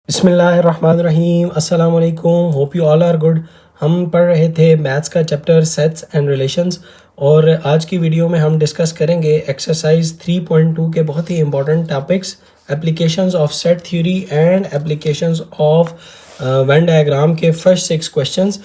बिस्मिल्लाहिर्रहमानिर्रहीम, अस्सलाम वालेकुम। Hope you all are good. हम पढ़ रहे थे मैथ्स का चैप्टर सेट्स एंड रिलेशंस और आज की वीडियो में हम डिस्कस करेंगे एक्सरसाइज 3.2 के बहुत ही important topics, applications of set theory and applications of Venn diagram के फर्स्ट 6 क्वेश्चंस।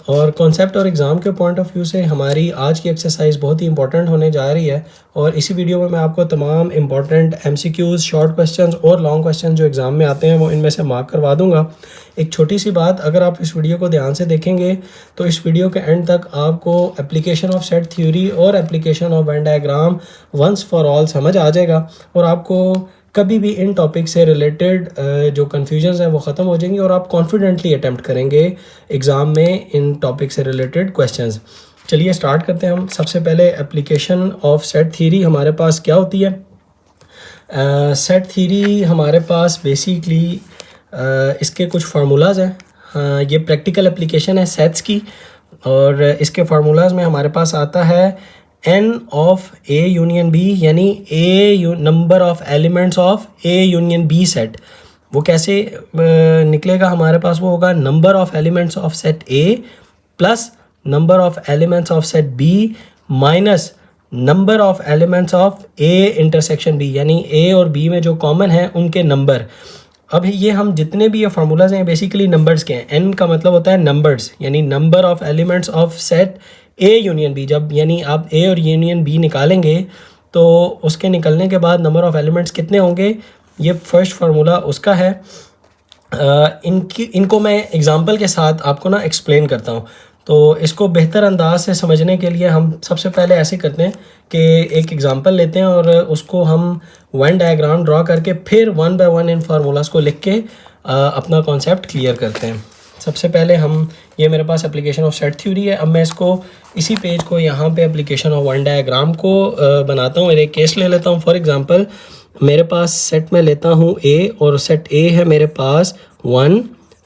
और कॉन्सेप्ट और एग्ज़ाम के पॉइंट ऑफ व्यू से हमारी आज की एक्सरसाइज बहुत ही इंपॉर्टेंट होने जा रही है और इसी वीडियो में मैं आपको तमाम इंपॉर्टेंट MCQs, शॉर्ट क्वेश्चंस और लॉन्ग क्वेश्चन जो एग्ज़ाम में आते हैं वो इनमें से मार्क करवा दूंगा। एक छोटी सी बात, अगर आप इस वीडियो को ध्यान से देखेंगे तो इस वीडियो के एंड तक आपको एप्लीकेशन ऑफ सेट थ्योरी और application of Venn diagram once for all समझ आ जाएगा और आपको कभी भी इन टॉपिक से रिलेटेड जो कन्फ्यूजन्स हैं वो ख़त्म हो जाएंगी और आप कॉन्फिडेंटली अटैम्प्ट करेंगे एग्ज़ाम में इन टॉपिक से रिलेटेड क्वेश्चंस। चलिए स्टार्ट करते हैं हम। सबसे पहले एप्लीकेशन ऑफ सेट थ्योरी हमारे पास क्या होती है। सेट थ्योरी हमारे पास बेसिकली इसके कुछ फार्मूलाज हैं। ये प्रैक्टिकल एप्लीकेशन है सेट्स की और इसके फार्मूलाज में हमारे पास आता है n of A union B, यानी number of elements of A union B set. वो कैसे निकलेगा हमारे पास? वो होगा number of elements of set A plus number of elements of set B minus number of elements of A intersection B, यानी A और B में जो कॉमन है उनके नंबर। अब ये हम जितने भी ये फार्मूलाज हैं बेसिकली नंबर्स के हैं। n का मतलब होता है नंबर्स, यानी number of elements of set A union B। जब यानी आप A और यूनियन B निकालेंगे तो उसके निकलने के बाद नंबर ऑफ एलिमेंट्स कितने होंगे, ये फर्स्ट फार्मूला उसका है। इनको मैं एग्जांपल के साथ आपको ना एक्सप्लेन करता हूँ, तो इसको बेहतर अंदाज से समझने के लिए हम सबसे पहले ऐसे करते हैं कि एक एग्जांपल लेते हैं और उसको हम वेन डायग्राम ड्रॉ करके फिर one by one in formulas को लिख के अपना कॉन्सेप्ट क्लियर करते हैं। सबसे पहले हम, ये मेरे पास एप्लीकेशन ऑफ सेट थ्योरी है। अब मैं इसको इसी पेज को यहाँ पे एप्लीकेशन ऑफ वन डायग्राम को बनाता हूँ। एक केस ले लेता हूँ। फॉर एग्जांपल मेरे पास सेट में लेता हूँ A और सेट A है मेरे पास 1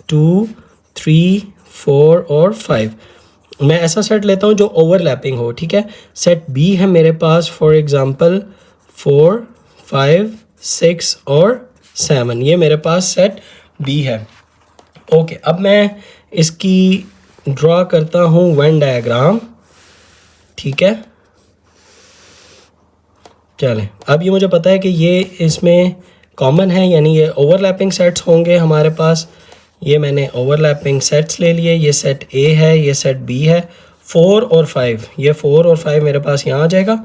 2 3 4 और 5। मैं ऐसा सेट लेता हूँ जो ओवरलैपिंग हो, ठीक है। सेट B है मेरे पास फॉर एग्जांपल 4 5 6 और 7, ये मेरे पास सेट B है। ओके, अब मैं इसकी ड्रॉ करता हूँ वेन डायग्राम, ठीक है। चलें, अब ये मुझे पता है कि ये इसमें कॉमन है, यानी ये ओवरलैपिंग सेट्स होंगे हमारे पास। ये मैंने ओवरलैपिंग सेट्स ले लिए। ये सेट A है, ये सेट B है। 4 और 5, ये 4 और 5 मेरे पास यहाँ आ जाएगा।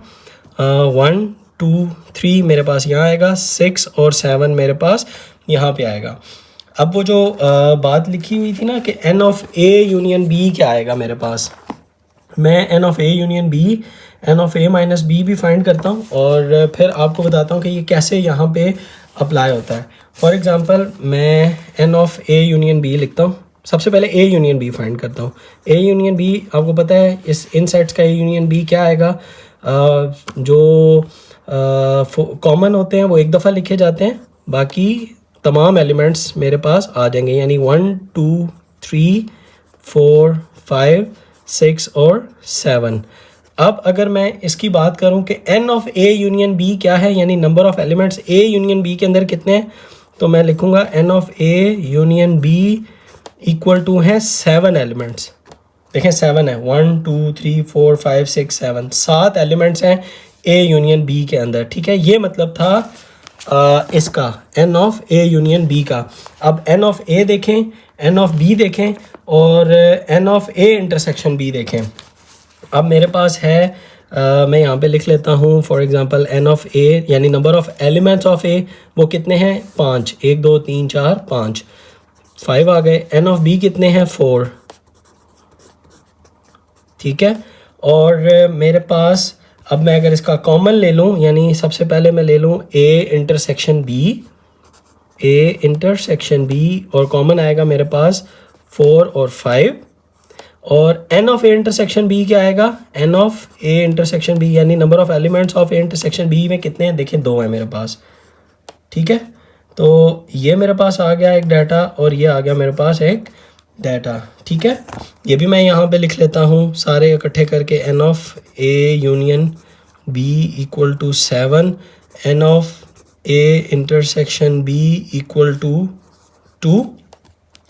1 2 3 मेरे पास यहाँ आएगा। 6 और 7 मेरे पास यहाँ पे आएगा। अब वो जो बात लिखी हुई थी ना कि n of A union B क्या आएगा मेरे पास, मैं n of A union B, n of A minus B भी फाइंड करता हूँ और फिर आपको बताता हूँ कि ये कैसे यहाँ पे अप्लाई होता है। फॉर एग्जांपल मैं n of A union B लिखता हूँ। सबसे पहले A यूनियन B फाइंड करता हूँ। A यूनियन B आपको पता है इस इन सेट्स का A यूनियन B क्या आएगा, जो कॉमन होते हैं वो एक दफ़ा लिखे जाते हैं, बाकी तमाम एलिमेंट्स मेरे पास आ जाएंगे, यानी 1 2 3 4 5 6 और 7। अब अगर मैं इसकी बात करूं कि n of A union B क्या है, यानी number of elements A union B के अंदर कितने हैं, तो मैं लिखूंगा n of A union B equal to है 7 एलिमेंट्स। देखें 7 है, 1 2 3 4 5 6 7, 7 एलिमेंट्स हैं A यूनियन B के अंदर, ठीक है। ये मतलब था इसका n of A union B का। अब n ऑफ A देखें, n ऑफ B देखें और n of A intersection B देखें। अब मेरे पास है मैं यहाँ पे लिख लेता हूँ for example n of A, यानी number of elements of A वो कितने हैं, 5, 1 2 3 4 5, 5 आ गए। n ऑफ B कितने हैं, 4, ठीक है। और मेरे पास अब मैं अगर इसका कॉमन ले लूँ, यानी सबसे पहले मैं ले लूँ A इंटरसेक्शन B और कॉमन आएगा मेरे पास 4 और 5। और n of A intersection B क्या आएगा, n of A intersection B, यानी number of elements of A intersection B में कितने हैं, देखें 2 है मेरे पास, ठीक है। तो ये मेरे पास आ गया एक डाटा और ये आ गया मेरे पास एक डाटा, ठीक है। ये भी मैं यहाँ पे लिख लेता हूँ सारे इकट्ठे करके, n of A union B equal to 7, n of A intersection B equal to 2,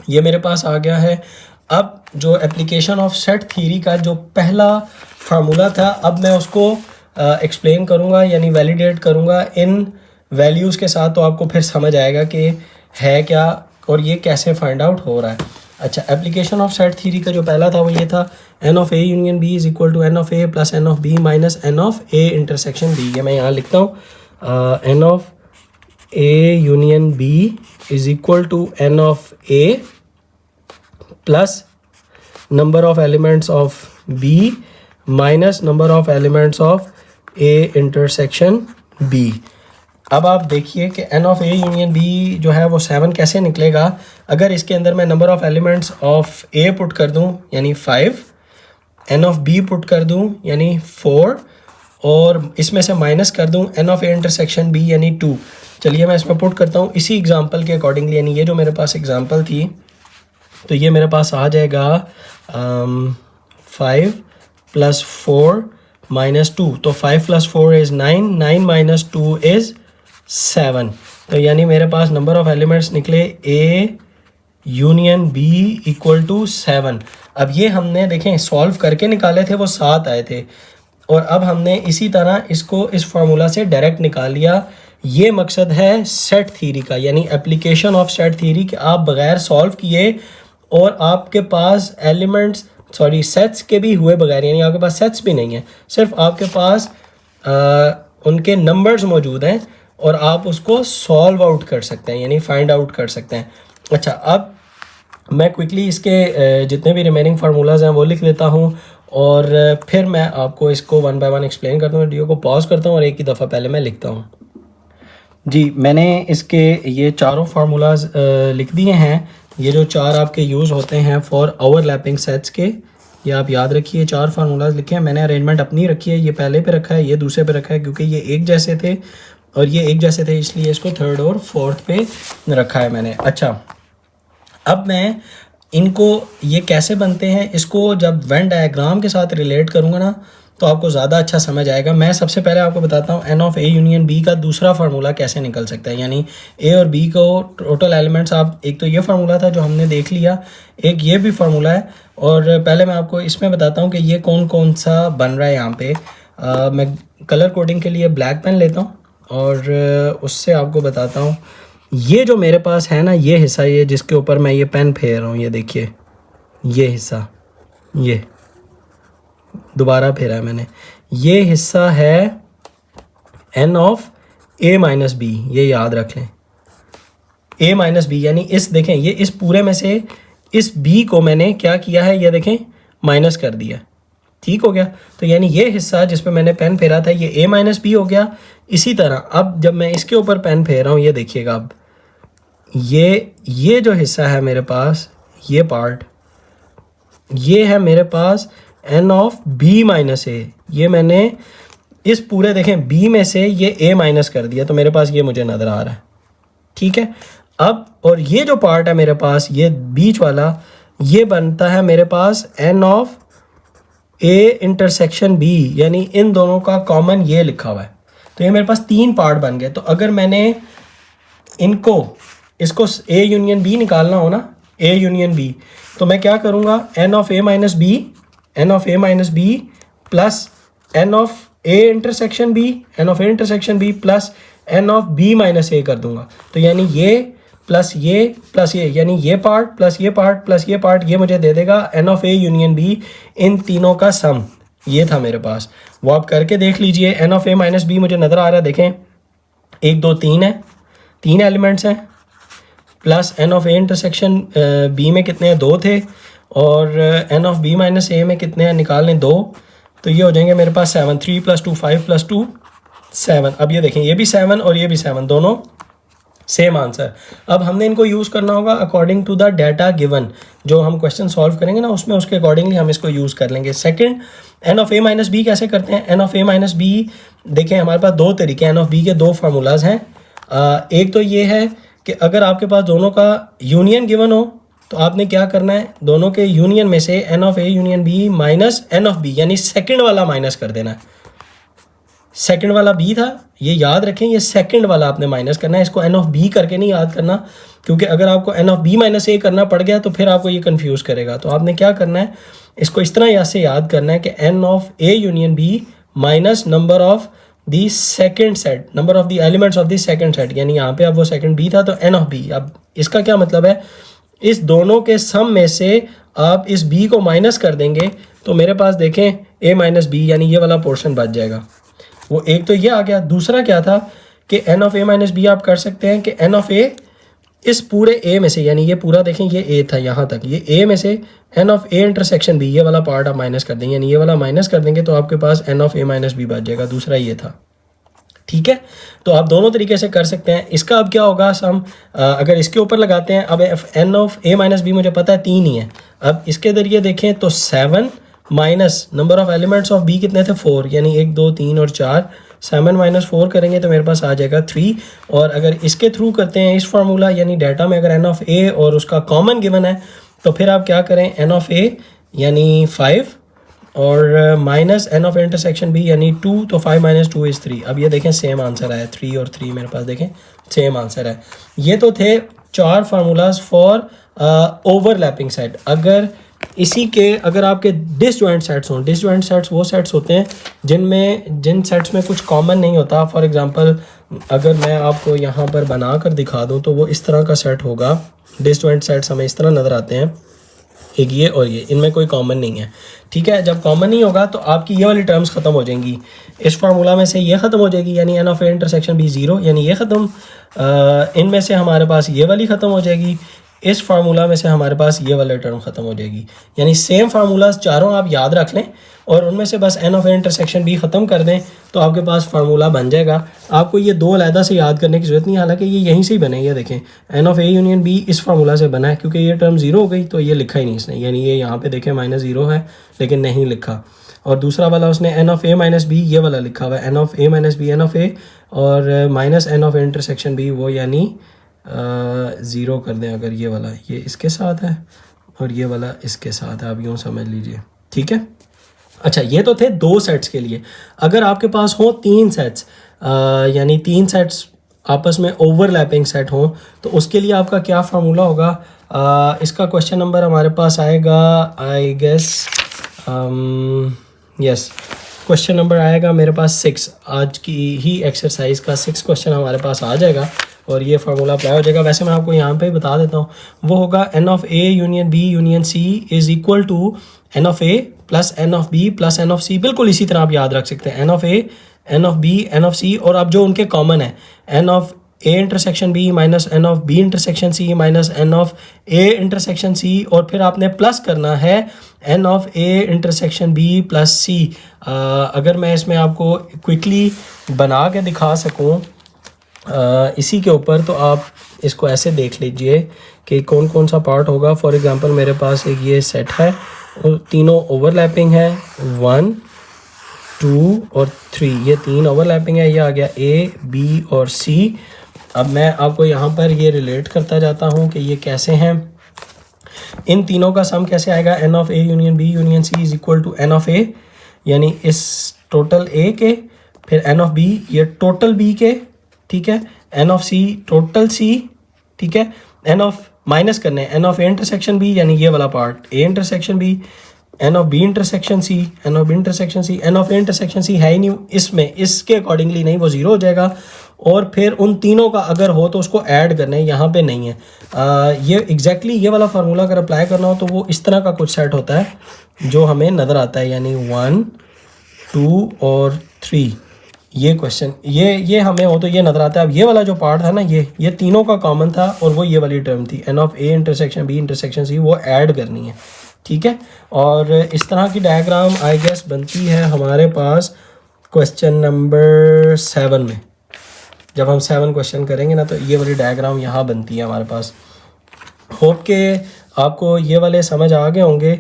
ये मेरे पास आ गया है। अब जो एप्लीकेशन ऑफ सेट थ्योरी का जो पहला फार्मूला था, अब मैं उसको एक्सप्लेन करूँगा यानी वैलिडेट करूँगा इन वैल्यूज़ के साथ, तो आपको फिर समझ आएगा कि है क्या और ये कैसे फाइंड आउट हो रहा है। अच्छा, एप्लीकेशन ऑफ सेट थ्योरी का जो पहला था वो ये था, N of A union B is equal to N of A plus N of B minus N of A intersection B. ये मैं यहाँ लिखता हूँ, N of A union B is equal to N of A plus number of elements of B minus number of elements of A intersection B. अब आप देखिए कि N of A union B जो है वो 7 कैसे निकलेगा। अगर इसके अंदर मैं number of elements of A put कर दूं यानी 5, एन ऑफ बी पुट कर दूं यानी 4, और इसमें से माइनस कर दूं N of A intersection B यानी 2। चलिए मैं इसमें पुट करता हूं इसी एग्जांपल के अकॉर्डिंगली, यानी ये जो मेरे पास एग्जांपल थी, तो ये मेरे पास आ जाएगा 5 + 4 - 2, तो 5 + 4 इज़ 9, 9 - 2 इज़ 7। तो यानी मेरे पास नंबर ऑफ एलिमेंट्स निकले A union B equal to 7। अब ये हमने देखें सॉल्व करके निकाले थे, वो 7 आए थे, और अब हमने इसी तरह इसको इस फार्मूला से डायरेक्ट निकाल लिया। ये मकसद है सेट थ्योरी का, यानी एप्लीकेशन ऑफ सेट थ्योरी, कि आप बगैर सॉल्व किए और आपके पास एलिमेंट्स सेट्स के भी हुए बगैर, यानी आपके पास सेट्स भी नहीं है, सिर्फ आपके पास उनके नंबर्स मौजूद हैं और आप उसको सॉल्व आउट कर सकते हैं, यानी फाइंड आउट कर सकते हैं। अच्छा, अब मैं क्विकली इसके जितने भी रिमेनिंग फार्मूलाज हैं वो लिख लेता हूँ और फिर मैं आपको इसको 1 बाय 1 एक्सप्लेन करता हूँ। वीडियो को पॉज करता हूँ और एक ही दफ़ा पहले मैं लिखता हूँ। जी, मैंने इसके ये चारों फार्मूलाज लिख दिए हैं। ये जो 4 आपके यूज़ होते हैं फॉर ओवरलैपिंग सेट्स के, ये आप याद रखिए। 4 फार्मूलाज लिखे हैं, मैंने अरेंजमेंट अपनी रखी है, ये पहले पे रखा है, ये दूसरे पे रखा है, क्योंकि ये एक जैसे थे और ये एक जैसे थे, इसलिए इसको 3rd और 4th पे रखा है मैंने। अच्छा, अब मैं इनको ये कैसे बनते हैं, इसको जब वेन डायग्राम के साथ रिलेट करूँगा ना, तो आपको ज़्यादा अच्छा समझ आएगा। मैं सबसे पहले आपको बताता हूँ N of A union B का दूसरा फार्मूला कैसे निकल सकता है, यानी ए और बी को टोटल एलिमेंट्स, आप एक तो ये फार्मूला था जो हमने देख लिया, एक ये भी फार्मूला है, और पहले मैं आपको इसमें बताता हूँ कि ये कौन कौन सा बन रहा है यहाँ पे। मैं कलर कोडिंग के लिए ब्लैक पेन लेता हूँ और उससे आपको बताता हूँ। ये जो मेरे पास है ना, ये हिस्सा, ये जिसके ऊपर मैं ये पेन फेर रहा हूँ, ये देखिए, ये हिस्सा, ये दोबारा फेरा है मैंने, ये हिस्सा है N of A minus B, ये याद रख लें, ए माइनस बी, यानी इस देखें, ये इस पूरे में से इस बी को मैंने क्या किया है, ये देखें माइनस कर दिया, ठीक हो गया। तो यानी ये हिस्सा जिस पे मैंने पेन फेरा था ये ए माइनस बी हो गया। इसी तरह अब जब मैं इसके ऊपर पेन फेर रहा हूँ, ये देखिएगा, अब ये जो हिस्सा है मेरे पास, ये पार्ट, ये है मेरे पास n of B minus A, ये मैंने इस पूरे देखें बी में से ये ए माइनस कर दिया, तो मेरे पास ये मुझे नज़र आ रहा है, ठीक है। अब और ये जो पार्ट है मेरे पास, ये बीच वाला, ये बनता है मेरे पास n of A intersection B, यानी इन दोनों का कॉमन ये लिखा हुआ है। तो ये मेरे पास 3 पार्ट बन गए। तो अगर मैंने इसको ए यूनियन बी निकालना हो ना, ए यूनियन बी, तो मैं क्या करूँगा, n of A minus B plus N of A intersection B plus N of B minus A कर दूंगा। तो यानी ये प्लस ये, यानी ये पार्ट प्लस ये पार्ट प्लस ये पार्ट, ये मुझे दे देगा n of A union B, इन तीनों का सम। ये था मेरे पास, वो आप करके देख लीजिए। N of A minus B मुझे नज़र आ रहा है, देखें 1 2 3 है, 3 एलिमेंट्स हैं, plus N of A intersection B में कितने हैं, 2 थे, और N of B minus A में कितने हैं, निकाल लें 2, तो ये हो जाएंगे मेरे पास 7, 3 + 2 5 + 2 7। अब ये देखें, ये भी 7 और ये भी 7, दोनों सेम आंसर। अब हमने इनको यूज़ करना होगा according to the data given, जो हम क्वेश्चन सॉल्व करेंगे ना, उसमें उसके अकॉर्डिंगली हम इसको यूज़ कर लेंगे। Second, N of A minus B कैसे करते हैं। N of A minus B देखें, हमारे पास 2 तरीके एन ऑफ बी के, 2 फार्मूलाज हैं। एक तो ये है कि अगर आपके पास दोनों का यूनियन गिवन हो, तो आपने क्या करना है, दोनों के यूनियन में से N of A union B minus N of B, यानी सेकंड वाला माइनस कर देना है। सेकंड वाला बी था, ये याद रखें, ये सेकंड वाला आपने माइनस करना है, इसको एन ऑफ बी करके नहीं याद करना, क्योंकि अगर आपको एन ऑफ बी माइनस ए करना पड़ गया तो फिर आपको ये कंफ्यूज करेगा। तो आपने क्या करना है, इसको इस तरह यहाँ से याद करना है कि N of A union B minus number of the second set, number of the elements of the second set, यानी यहाँ पे अब वो सेकेंड बी था तो एन ऑफ बी। अब इसका क्या मतलब है, इस दोनों के सम में से आप इस बी को माइनस कर देंगे तो मेरे पास देखें ए माइनस बी, यानी ये वाला पोर्शन बच जाएगा। वो एक तो ये आ गया। दूसरा क्या था कि N of A minus B आप कर सकते हैं कि एन ऑफ ए इस पूरे ए में से, यानी ये पूरा देखें ये ए था यहाँ तक, ये ए में से N of A intersection B, ये वाला पार्ट आप माइनस कर देंगे, यानी ये वाला माइनस कर देंगे तो आपके पास n of A minus B बच जाएगा। दूसरा ये था, ठीक है। तो आप दोनों तरीके से कर सकते हैं। इसका अब क्या होगा, हम अगर इसके ऊपर लगाते हैं, अब N of A minus B मुझे पता है 3 ही है, अब इसके जरिए देखें तो 7 minus number of elements of B कितने थे 4, यानी 1 2 3 और 4, 7 माइनस 4 करेंगे तो मेरे पास आ जाएगा 3। और अगर इसके थ्रू करते हैं इस फार्मूला, यानी डाटा में अगर एन ऑफ ए और उसका कॉमन गिवन है तो फिर आप क्या करें, एन ऑफ ए यानी 5 और minus N of intersection B यानी 2, तो 5 माइनस 2 इज़ 3। अब ये देखें सेम आंसर आया, 3 और 3 मेरे पास देखें सेम आंसर है। ये तो थे 4 फार्मूलाज फॉर ओवरलैपिंग सेट। अगर इसी के अगर आपके डिसजॉइंट सेट्स हों, डिसजॉइंट सेट्स वो सेट्स होते हैं जिन सेट्स में कुछ कॉमन नहीं होता। फॉर एग्जांपल अगर मैं आपको यहाँ पर बना कर दिखा दूँ तो वो इस तरह का सेट होगा। डिसजॉइंट सेट्स हमें इस तरह नज़र आते हैं, एक ये और ये, इनमें कोई कॉमन नहीं है, ठीक है। जब कॉमन नहीं होगा तो आपकी ये वाली टर्म्स ख़त्म हो जाएंगी, इस फार्मूला में से ये ख़त्म हो जाएगी, यानी N of A intersection B 0, यानी ये ख़त्म, इनमें से हमारे पास ये वाली ख़त्म हो जाएगी, इस फार्मूला में से हमारे पास ये वाला टर्म ख़त्म हो जाएगी। यानी सेम फार्मूलाज चारों आप याद रख लें और उनमें से बस N of A intersection B ख़त्म कर दें तो आपके पास फार्मूला बन जाएगा। आपको ये दो अलहदा से याद करने की ज़रूरत नहीं, हालांकि ये यहीं से ही बने। ये देखें N of A union B इस फार्मूला से बना है, क्योंकि ये टर्म 0 हो गई तो ये लिखा ही नहीं इसने, यानी ये यहाँ पे देखें -0 है लेकिन नहीं लिखा। और दूसरा वाला उसने n of A minus B ये वाला लिखा हुआ है, N of A minus B n of A और minus N of A intersection B, वो यानी 0 कर दें अगर ये वाला ये इसके साथ है और ये वाला इसके साथ है, आप यूँ समझ लीजिए, ठीक है। अच्छा, ये तो थे 2 सेट्स के लिए। अगर आपके पास हो 3 सेट्स, यानी 3 सेट्स आपस में ओवरलैपिंग सेट हो, तो उसके लिए आपका क्या फार्मूला होगा। इसका क्वेश्चन नंबर हमारे पास आएगा, I guess yes, question number आएगा मेरे पास 6। आज की ही एक्सरसाइज का 6 क्वेश्चन हमारे पास आ जाएगा और ये फार्मूला अप्लाई हो जाएगा। वैसे मैं आपको यहाँ पे बता देता हूँ, वो होगा n of A union B union C is equal to N of A plus N of B plus N of C. बिल्कुल इसी तरह आप याद रख सकते हैं, N of A, n of B, n of C, और अब जो उनके कॉमन है N of A intersection B minus N of B intersection C minus N of A intersection C, और फिर आपने प्लस करना है N of A intersection B plus C. अगर मैं इसमें आपको क्विकली बना के दिखा सकूँ इसी के ऊपर, तो आप इसको ऐसे देख लीजिए कि कौन कौन सा पार्ट होगा। फॉर एग्जांपल मेरे पास एक ये सेट है और तीनों ओवरलैपिंग है, 1 2 और 3, ये 3 ओवरलैपिंग है। ये आ गया ए बी और सी। अब मैं आपको यहाँ पर ये रिलेट करता जाता हूँ कि ये कैसे हैं, इन तीनों का सम कैसे आएगा। N of A union B union C is equal to N of A, यानी इस टोटल ए के, फिर एन ऑफ बी ये टोटल बी के, ठीक है, N of C total C, ठीक है, एन ऑफ माइनस करने n of A intersection B, यानी ये वाला part A intersection B, n of B intersection C, n of B intersection C, n of A intersection सी है ही नहीं इसमें, इसके अकॉर्डिंगली नहीं, वो 0 हो जाएगा। और फिर उन तीनों का अगर हो तो उसको ऐड करना है, यहाँ पे नहीं है। ये एग्जैक्टली ये वाला फार्मूला अगर अप्लाई करना हो तो वो इस तरह का कुछ सेट होता है जो हमें नज़र आता है, यानी 1 2 और 3। ये क्वेश्चन ये हमें हो तो ये नज़र आता है। अब ये वाला जो पार्ट था ना, ये तीनों का कॉमन था और वो ये वाली टर्म थी N of A intersection B intersection C, वो ऐड करनी है, ठीक है। और इस तरह की डायग्राम आई गेस बनती है हमारे पास क्वेश्चन नंबर 7 में। जब हम 7 क्वेश्चन करेंगे ना तो ये वाली डायग्राम यहाँ बनती है हमारे पास। होप के आपको ये वाले समझ आ गए होंगे।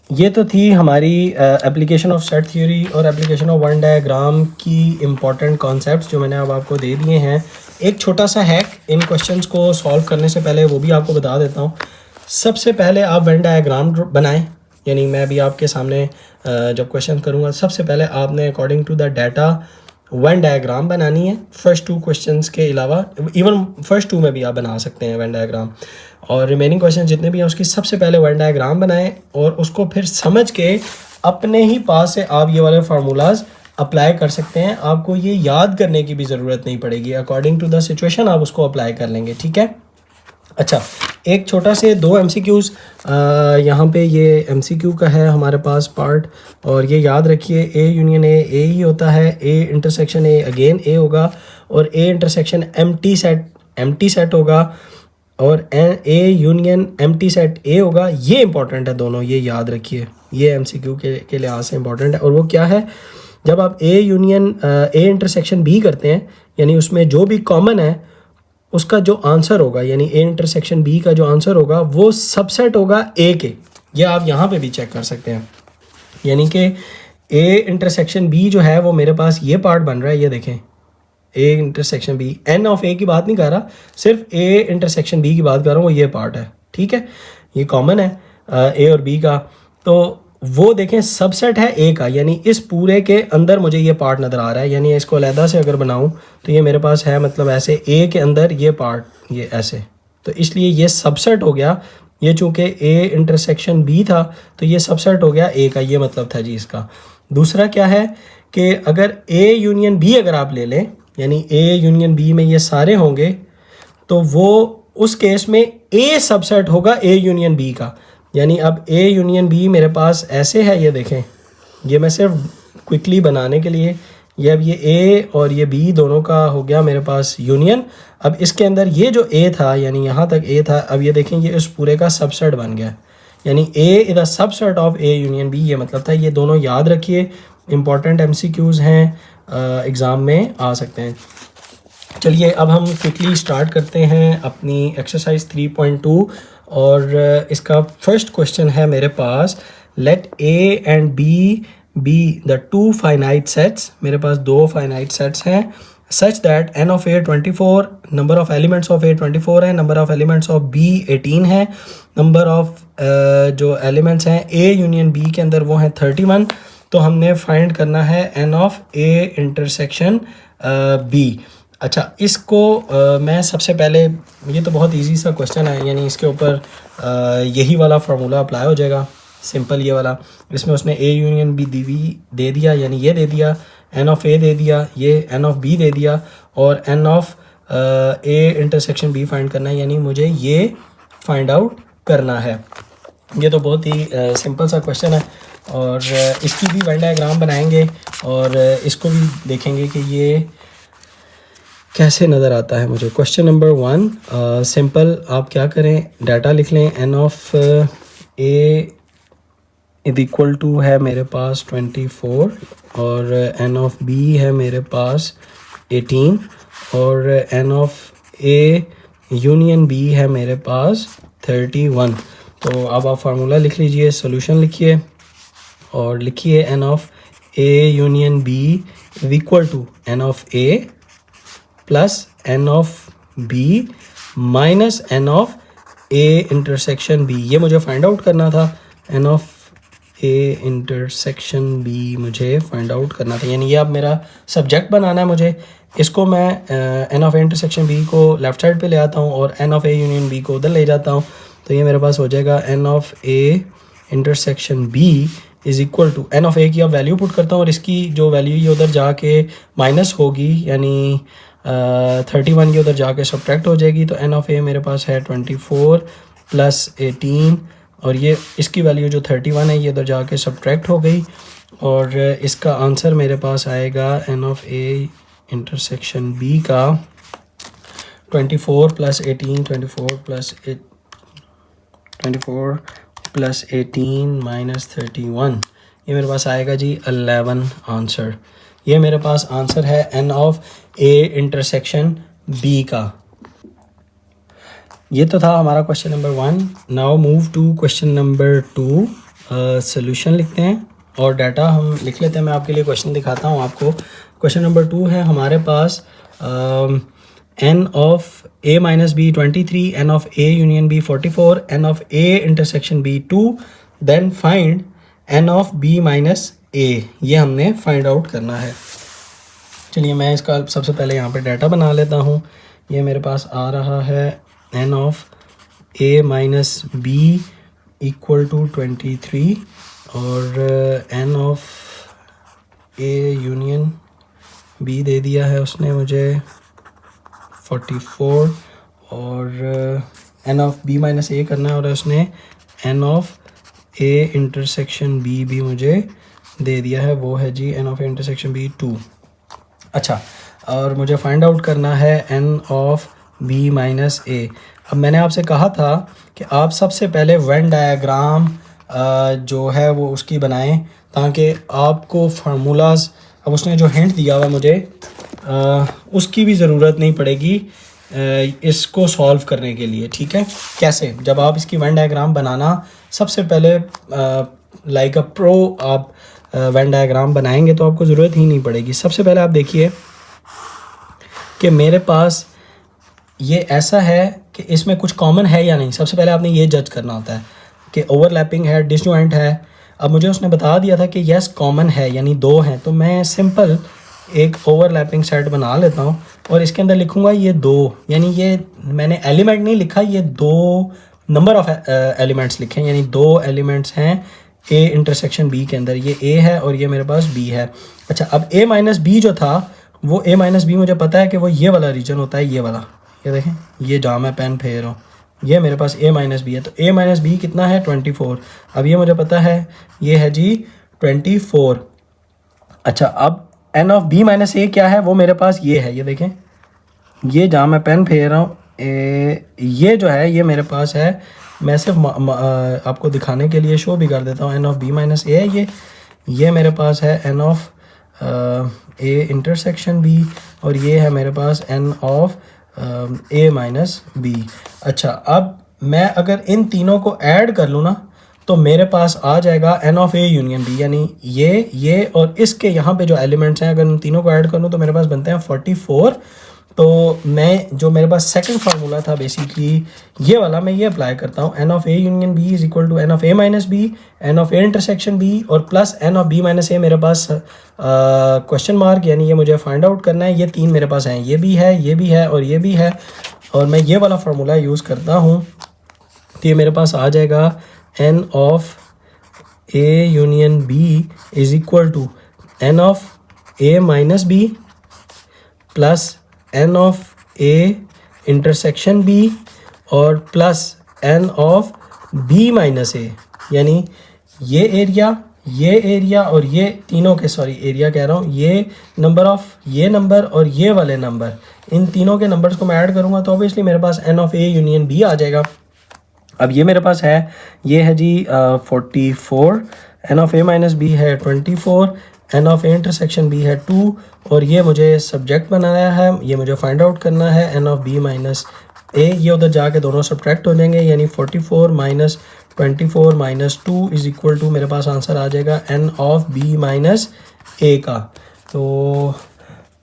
ये तो थी हमारी एप्लीकेशन ऑफ सेट थ्योरी और एप्लीकेशन ऑफ वन डायग्राम की इम्पॉर्टेंट कॉन्सेप्ट्स जो मैंने अब आपको दे दिए हैं। एक छोटा सा हैक इन क्वेश्चंस को सॉल्व करने से पहले वो भी आपको बता देता हूँ। सबसे पहले आप वन डायग्राम बनाएं, यानी मैं भी आपके सामने जब क्वेश्चन करूँगा सबसे पहले आपने according to the data Venn diagram बनानी है। फर्स्ट 2 क्वेश्चंस के अलावा इवन फर्स्ट 2 में भी आप बना सकते हैं वेन डायग्राम, और रिमेनिंग क्वेश्चन जितने भी हैं उसकी सबसे पहले वेन डायग्राम बनाएं और उसको फिर समझ के अपने ही पास से आप ये वाले फार्मूलाज अप्लाई कर सकते हैं। आपको ये याद करने की भी ज़रूरत नहीं पड़ेगी, अकॉर्डिंग टू द सिचुएशन आप उसको अप्लाई कर लेंगे, ठीक है। अच्छा, एक छोटा से 2 MCQs यहाँ पे ये MCQ का है हमारे पास पार्ट, और ये याद रखिए A यूनियन A ही होता है, A intersection A again A होगा, और A इंटरसेक्शन एम्प्टी सेट होगा, और A union empty set A होगा। ये इंपॉर्टेंट है दोनों, ये याद रखिए, ये MCQ के लिहाज से इंपॉर्टेंट है। और वो क्या है, जब आप A union A intersection B करते हैं, यानी उसमें जो भी कॉमन है उसका जो आंसर होगा, यानी A इंटरसेक्शन B का जो आंसर होगा वो सबसेट होगा A के। ये आप यहाँ पे भी चेक कर सकते हैं, यानी कि A इंटरसेक्शन B जो है वो मेरे पास ये पार्ट बन रहा है, ये देखें A intersection B, N of A की बात नहीं कर रहा, सिर्फ A इंटरसेक्शन B की बात कर रहा हूँ, वो ये पार्ट है, ठीक है। ये कॉमन है A और B का, तो वो देखें सबसेट है A का, यानी इस पूरे के अंदर मुझे ये पार्ट नज़र आ रहा है। यानी इसको अलहदा से अगर बनाऊं तो ये मेरे पास है, मतलब ऐसे A के अंदर ये पार्ट, ये ऐसे, तो इसलिए ये सबसेट हो गया। ये चूँकि A इंटरसेक्शन B था तो ये सबसेट हो गया A का, ये मतलब था जी इसका। दूसरा क्या है कि अगर A यूनियन B अगर आप ले लें, यानी A यूनियन B में ये सारे होंगे, तो वो उस केस में A सबसेट होगा A यूनियन B का। यानी अब A यूनियन B मेरे पास ऐसे है, ये देखें, ये मैं सिर्फ क्विकली बनाने के लिए, ये अब ये A और ये B दोनों का हो गया मेरे पास यूनियन। अब इसके अंदर ये जो A था, यानी यहाँ तक A था, अब ये देखें ये इस पूरे का सबसेट बन गया, यानी A is the subset of A union B, ये मतलब था। ये दोनों याद रखिए, इंपॉर्टेंट MCQs हैं, एग्ज़ाम में आ सकते हैं। चलिए अब हम क्विकली स्टार्ट करते हैं अपनी एक्सरसाइज 3.2, और इसका फर्स्ट क्वेश्चन है मेरे पास, let A and B be the 2 finite sets. मेरे पास 2 फाइनाइट सेट्स हैं, such that n of A 24, number of elements of A 24 है, number of elements of B 18 है, नंबर ऑफ जो एलिमेंट्स हैं A यूनियन B के अंदर वो हैं 31। तो हमने फाइंड करना है n of A intersection B। अच्छा, इसको मैं सबसे पहले, ये तो बहुत इजी सा क्वेश्चन है, यानी इसके ऊपर यही वाला फार्मूला अप्लाई हो जाएगा, सिंपल ये वाला। इसमें उसने A यूनियन B दे दिया, यानी ये दे दिया, n ऑफ A दे दिया, ये n ऑफ B दे दिया, और n of A intersection B find करना है, यानी मुझे ये फाइंड आउट करना है। ये तो बहुत ही सिंपल सा क्वेश्चन है, और इसकी भी वेन डायग्राम बनाएंगे और इसको भी देखेंगे कि ये कैसे नज़र आता है मुझे। क्वेश्चन नंबर 1 सिंपल, आप क्या करें, डाटा लिख लें। n of A is equal to है मेरे पास 24, और n ऑफ B है मेरे पास 18, और n of A union B है मेरे पास 31। तो अब आप फार्मूला लिख लीजिए, सोल्यूशन लिखिए और लिखिए n of A union B is equal to n of A plus n of B minus n of A intersection B। ये मुझे फाइंड आउट करना था, n of A intersection B मुझे फाइंड आउट करना था, यानी ये अब मेरा सब्जेक्ट बनाना है मुझे। इसको मैं n of A intersection B को लेफ़्ट साइड पे ले आता हूँ और n of A union B को उधर ले जाता हूँ, तो ये मेरे पास हो जाएगा n of A intersection B is equal to, n of A की अब वैल्यू पुट करता हूँ और इसकी जो वैल्यू ये उधर जाके माइनस होगी, यानी 31 की उधर जाके सब्ट्रैक्ट हो जाएगी। तो n ऑफ A मेरे पास है 24 प्लस 18, और ये इसकी वैल्यू जो 31 है ये उधर जाके सब्ट्रैक्ट हो गई, और इसका आंसर मेरे पास आएगा n of A intersection B का 24 प्लस 18, 24 प्लस 18 माइनस 31, ये मेरे पास आएगा जी 11 आंसर। ये मेरे पास आंसर है n of A intersection B का। ये तो था हमारा question number 1। Now move to question number 2। Solution लिखते हैं और डाटा हम लिख लेते हैं। मैं आपके लिए क्वेश्चन दिखाता हूँ आपको। क्वेश्चन नंबर 2 है हमारे पास n of A minus B 23, n of A union B 44, n of A intersection B 2, then find n of b minus a, ये हमने फाइंड आउट करना है। चलिए मैं इसका सबसे पहले यहाँ पे डाटा बना लेता हूँ। ये मेरे पास आ रहा है n of a minus B equal to 23 और n of a union b दे दिया है उसने मुझे 44 और n of b minus a करना है और उसने n of a intersection b भी मुझे दे दिया है, वो है जी n of a intersection b 2। अच्छा, और मुझे फाइंड आउट करना है n of b minus a। अब मैंने आपसे कहा था कि आप सबसे पहले वेन डायग्राम जो है वो उसकी बनाएं ताकि आपको फार्मूलाज, अब उसने जो हिंट दिया हुआ मुझे उसकी भी ज़रूरत नहीं पड़ेगी इसको सॉल्व करने के लिए। ठीक है, कैसे? जब आप इसकी वेन डायग्राम बनाना सबसे पहले लाइक अ प्रो आप वेन डायग्राम बनाएंगे तो आपको ज़रूरत ही नहीं पड़ेगी। सबसे पहले आप देखिए कि मेरे पास ये ऐसा है कि इसमें कुछ कॉमन है या नहीं। सबसे पहले आपने ये जज करना होता है कि ओवरलैपिंग है, डिसजॉइंट है। अब मुझे उसने बता दिया था कि यस कॉमन है यानी 2 हैं, तो मैं सिंपल एक ओवरलैपिंग सेट बना लेता हूँ और इसके अंदर लिखूँगा ये 2, यानी ये मैंने एलिमेंट नहीं लिखा, ये 2 नंबर ऑफ एलिमेंट्स लिखे हैं, यानी 2 एलिमेंट्स हैं ए इंटरसेक्शन बी के अंदर। ये ए है और ये मेरे पास बी है। अच्छा, अब ए माइनस बी जो था वो ए माइनस बी मुझे पता है कि वो ये वाला रीजन होता है, ये वाला, ये देखें, ये जहाँ मैं पेन फेर रहा हूँ, ये मेरे पास ए माइनस बी है। तो ए माइनस बी कितना है 24। अब ये मुझे पता है ये है जी 24। अच्छा, अब एन ऑफ बी माइनस ए क्या है, वो मेरे पास ये है, ये देखें, ये जहाँ मैं पेन फेर रहा हूँ ये जो है ये मेरे पास है। मैं सिर्फ आपको दिखाने के लिए शो भी कर देता हूँ। N of B minus A है ये मेरे पास है N of A intersection B और ये है मेरे पास n of A minus B. अच्छा, अब मैं अगर इन तीनों को ऐड कर लूँ ना तो मेरे पास आ जाएगा n of A union B, यानी ये और इसके यहाँ पे जो एलिमेंट्स हैं अगर इन तीनों को ऐड कर लूँ तो मेरे पास बनते हैं 44। तो मैं जो मेरे पास सेकंड फार्मूला था बेसिकली ये वाला, मैं ये अप्लाई करता हूँ। N of A union B is equal to N of A minus B, n of A intersection B और plus N of B minus A मेरे पास क्वेश्चन मार्क, यानी ये मुझे फाइंड आउट करना है। ये 3 मेरे पास हैं, ये भी है, ये भी है और ये भी है, और मैं ये वाला फार्मूला यूज़ करता हूँ तो ये मेरे पास आ जाएगा n of A union B is equal to N of A minus B plus N of A intersection B और plus N of B minus A, यानी ये एरिया और ये तीनों के, सॉरी एरिया कह रहा हूँ, ये नंबर ऑफ ये नंबर और ये वाले नंबर, इन तीनों के नंबर्स को मैं ऐड करूँगा तो ऑब्वियसली मेरे पास n of A union B आ जाएगा। अब ये मेरे पास है, ये है जी 44, n of A minus B है 24, n of A intersection B है 2 और ये मुझे सब्जेक्ट बनाया है, ये मुझे फाइंड आउट करना है N of B minus A. ये उधर जाके दोनों सब्ट्रैक्ट हो जाएंगे, यानी 44 minus 24 minus 2 is equal to मेरे पास आंसर आ जाएगा n of B minus A का। तो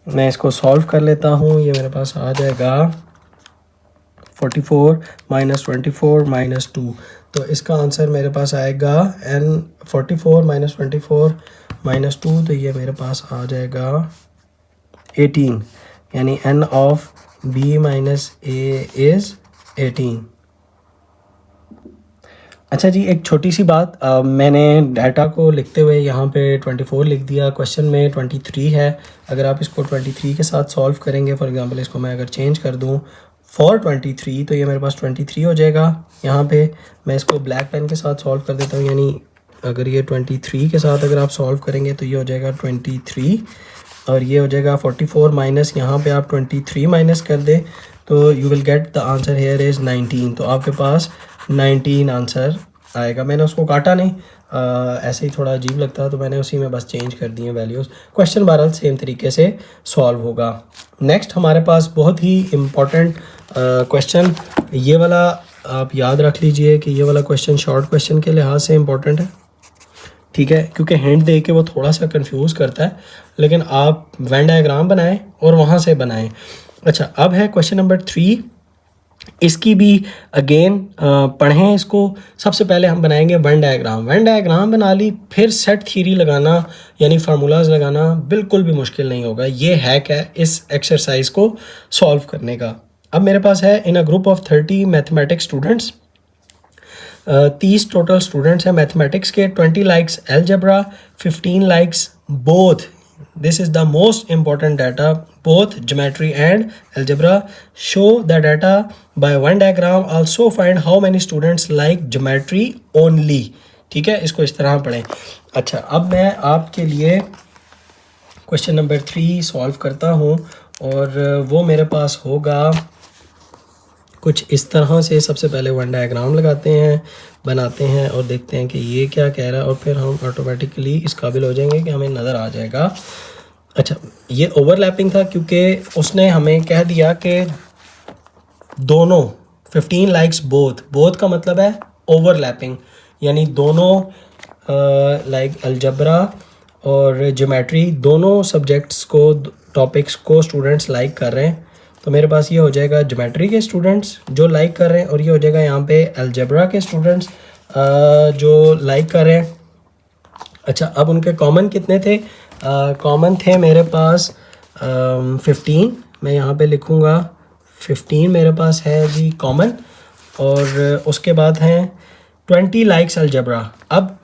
मैं इसको सॉल्व कर लेता हूँ। ये मेरे पास आ जाएगा 44 माइनस 24 माइनस 2, तो इसका आंसर मेरे पास आएगा एन 44 माइनस 24 माइनस 2, तो ये मेरे पास आ जाएगा 18, यानी N of B minus A is 18। अच्छा जी, एक छोटी सी बात, मैंने डाटा को लिखते हुए यहाँ पे 24 लिख दिया, क्वेश्चन में 23 है। अगर आप इसको 23 के साथ सॉल्व करेंगे, फॉर एग्जांपल इसको मैं अगर चेंज कर दूँ फॉर 23 तो ये मेरे पास 23 हो जाएगा। यहाँ पे मैं इसको ब्लैक पेन के साथ सॉल्व कर देता हूँ, यानी अगर ये 23 के साथ अगर आप सॉल्व करेंगे तो ये हो जाएगा 23 और ये हो जाएगा 44 माइनस, यहाँ पे आप 23 माइनस कर दे तो you will get the answer here is 19, तो आपके पास 19 आंसर आएगा। मैंने उसको काटा नहीं, ऐसे ही थोड़ा अजीब लगता है तो मैंने उसी में बस चेंज कर दिए वैल्यूज़। क्वेश्चन बहरहाल सेम तरीके से सॉल्व होगा। नेक्स्ट हमारे पास बहुत ही इम्पॉर्टेंट क्वेश्चन, ये वाला आप याद रख लीजिए कि ये वाला क्वेश्चन शॉर्ट क्वेश्चन के लिहाज से इम्पॉर्टेंट है, ठीक है, क्योंकि हिंट दे के वो थोड़ा सा कंफ्यूज करता है, लेकिन आप वेन डायग्राम बनाएं और वहाँ से बनाएं। अच्छा, अब है क्वेश्चन नंबर 3 इसकी भी अगेन पढ़ें इसको। सबसे पहले हम बनाएंगे वन डायग्राम बना ली, फिर सेट थ्योरी लगाना यानी फार्मूलाज लगाना बिल्कुल भी मुश्किल नहीं होगा। ये हैक है इस एक्सरसाइज को सॉल्व करने का। अब मेरे पास है in a group of 30 mathematics students, 30 total students हैं मैथमेटिक्स के। 20 likes algebra, 15 likes both, this is the most important data, both geometry and algebra. Show the data by one diagram. Also find how many students like geometry only. ठीक है, इसको इस तरह पढ़ें। अच्छा, अब मैं आपके लिए क्वेश्चन नंबर 3 सॉल्व करता हूँ और वो मेरे पास होगा कुछ इस तरह से। सबसे पहले वन डायग्राम लगाते हैं, बनाते हैं और देखते हैं कि ये क्या कह रहा है, और फिर हम ऑटोमेटिकली इस काबिल हो जाएंगे कि हमें नज़र आ जाएगा। अच्छा, ये ओवरलैपिंग था क्योंकि उसने हमें कह दिया कि दोनों 15 लाइक्स बोथ का मतलब है ओवरलैपिंग, यानी दोनों लाइक अलजबरा और ज्योमेट्री दोनों सब्जेक्ट्स को, टॉपिक्स को स्टूडेंट्स लाइक कर रहे हैं। तो मेरे पास ये हो जाएगा ज्योमेट्री के स्टूडेंट्स जो लाइक कर रहे हैं, और ये हो जाएगा यहाँ पे अलजेब्रा के स्टूडेंट्स जो लाइक कर रहे हैं। अच्छा, अब उनके कॉमन कितने थे? कॉमन थे मेरे पास 15, मैं यहाँ पे लिखूँगा 15 मेरे पास है जी कॉमन, और उसके बाद हैं 20 लाइक्स अलजेब्रा। अब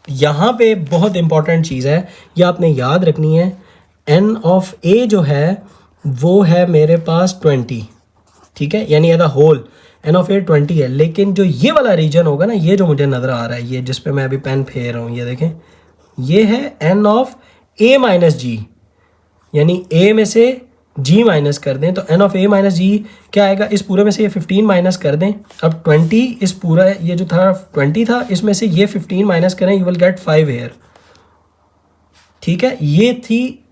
यहाँ पे बहुत इंपॉर्टेंट चीज़ है, ये आपने याद रखनी है। n ऑफ a जो है वो है मेरे पास 20, ठीक है, यानी as a whole n of a 20 है। लेकिन जो ये वाला रीजन होगा ना, ये जो मुझे नज़र आ रहा है, ये जिस पे मैं अभी पेन फेर रहा हूँ, ये देखें, ये है n ऑफ a माइनस जी, यानी a में से g माइनस कर दें तो n ऑफ a माइनस जी क्या आएगा? इस पूरे में से ये 15 माइनस कर दें। अब 20 इस पूरा, ये जो था 20 था, इसमें से ये 15 माइनस करें, यू विल गेट 5 हेयर। ठीक है, ये थी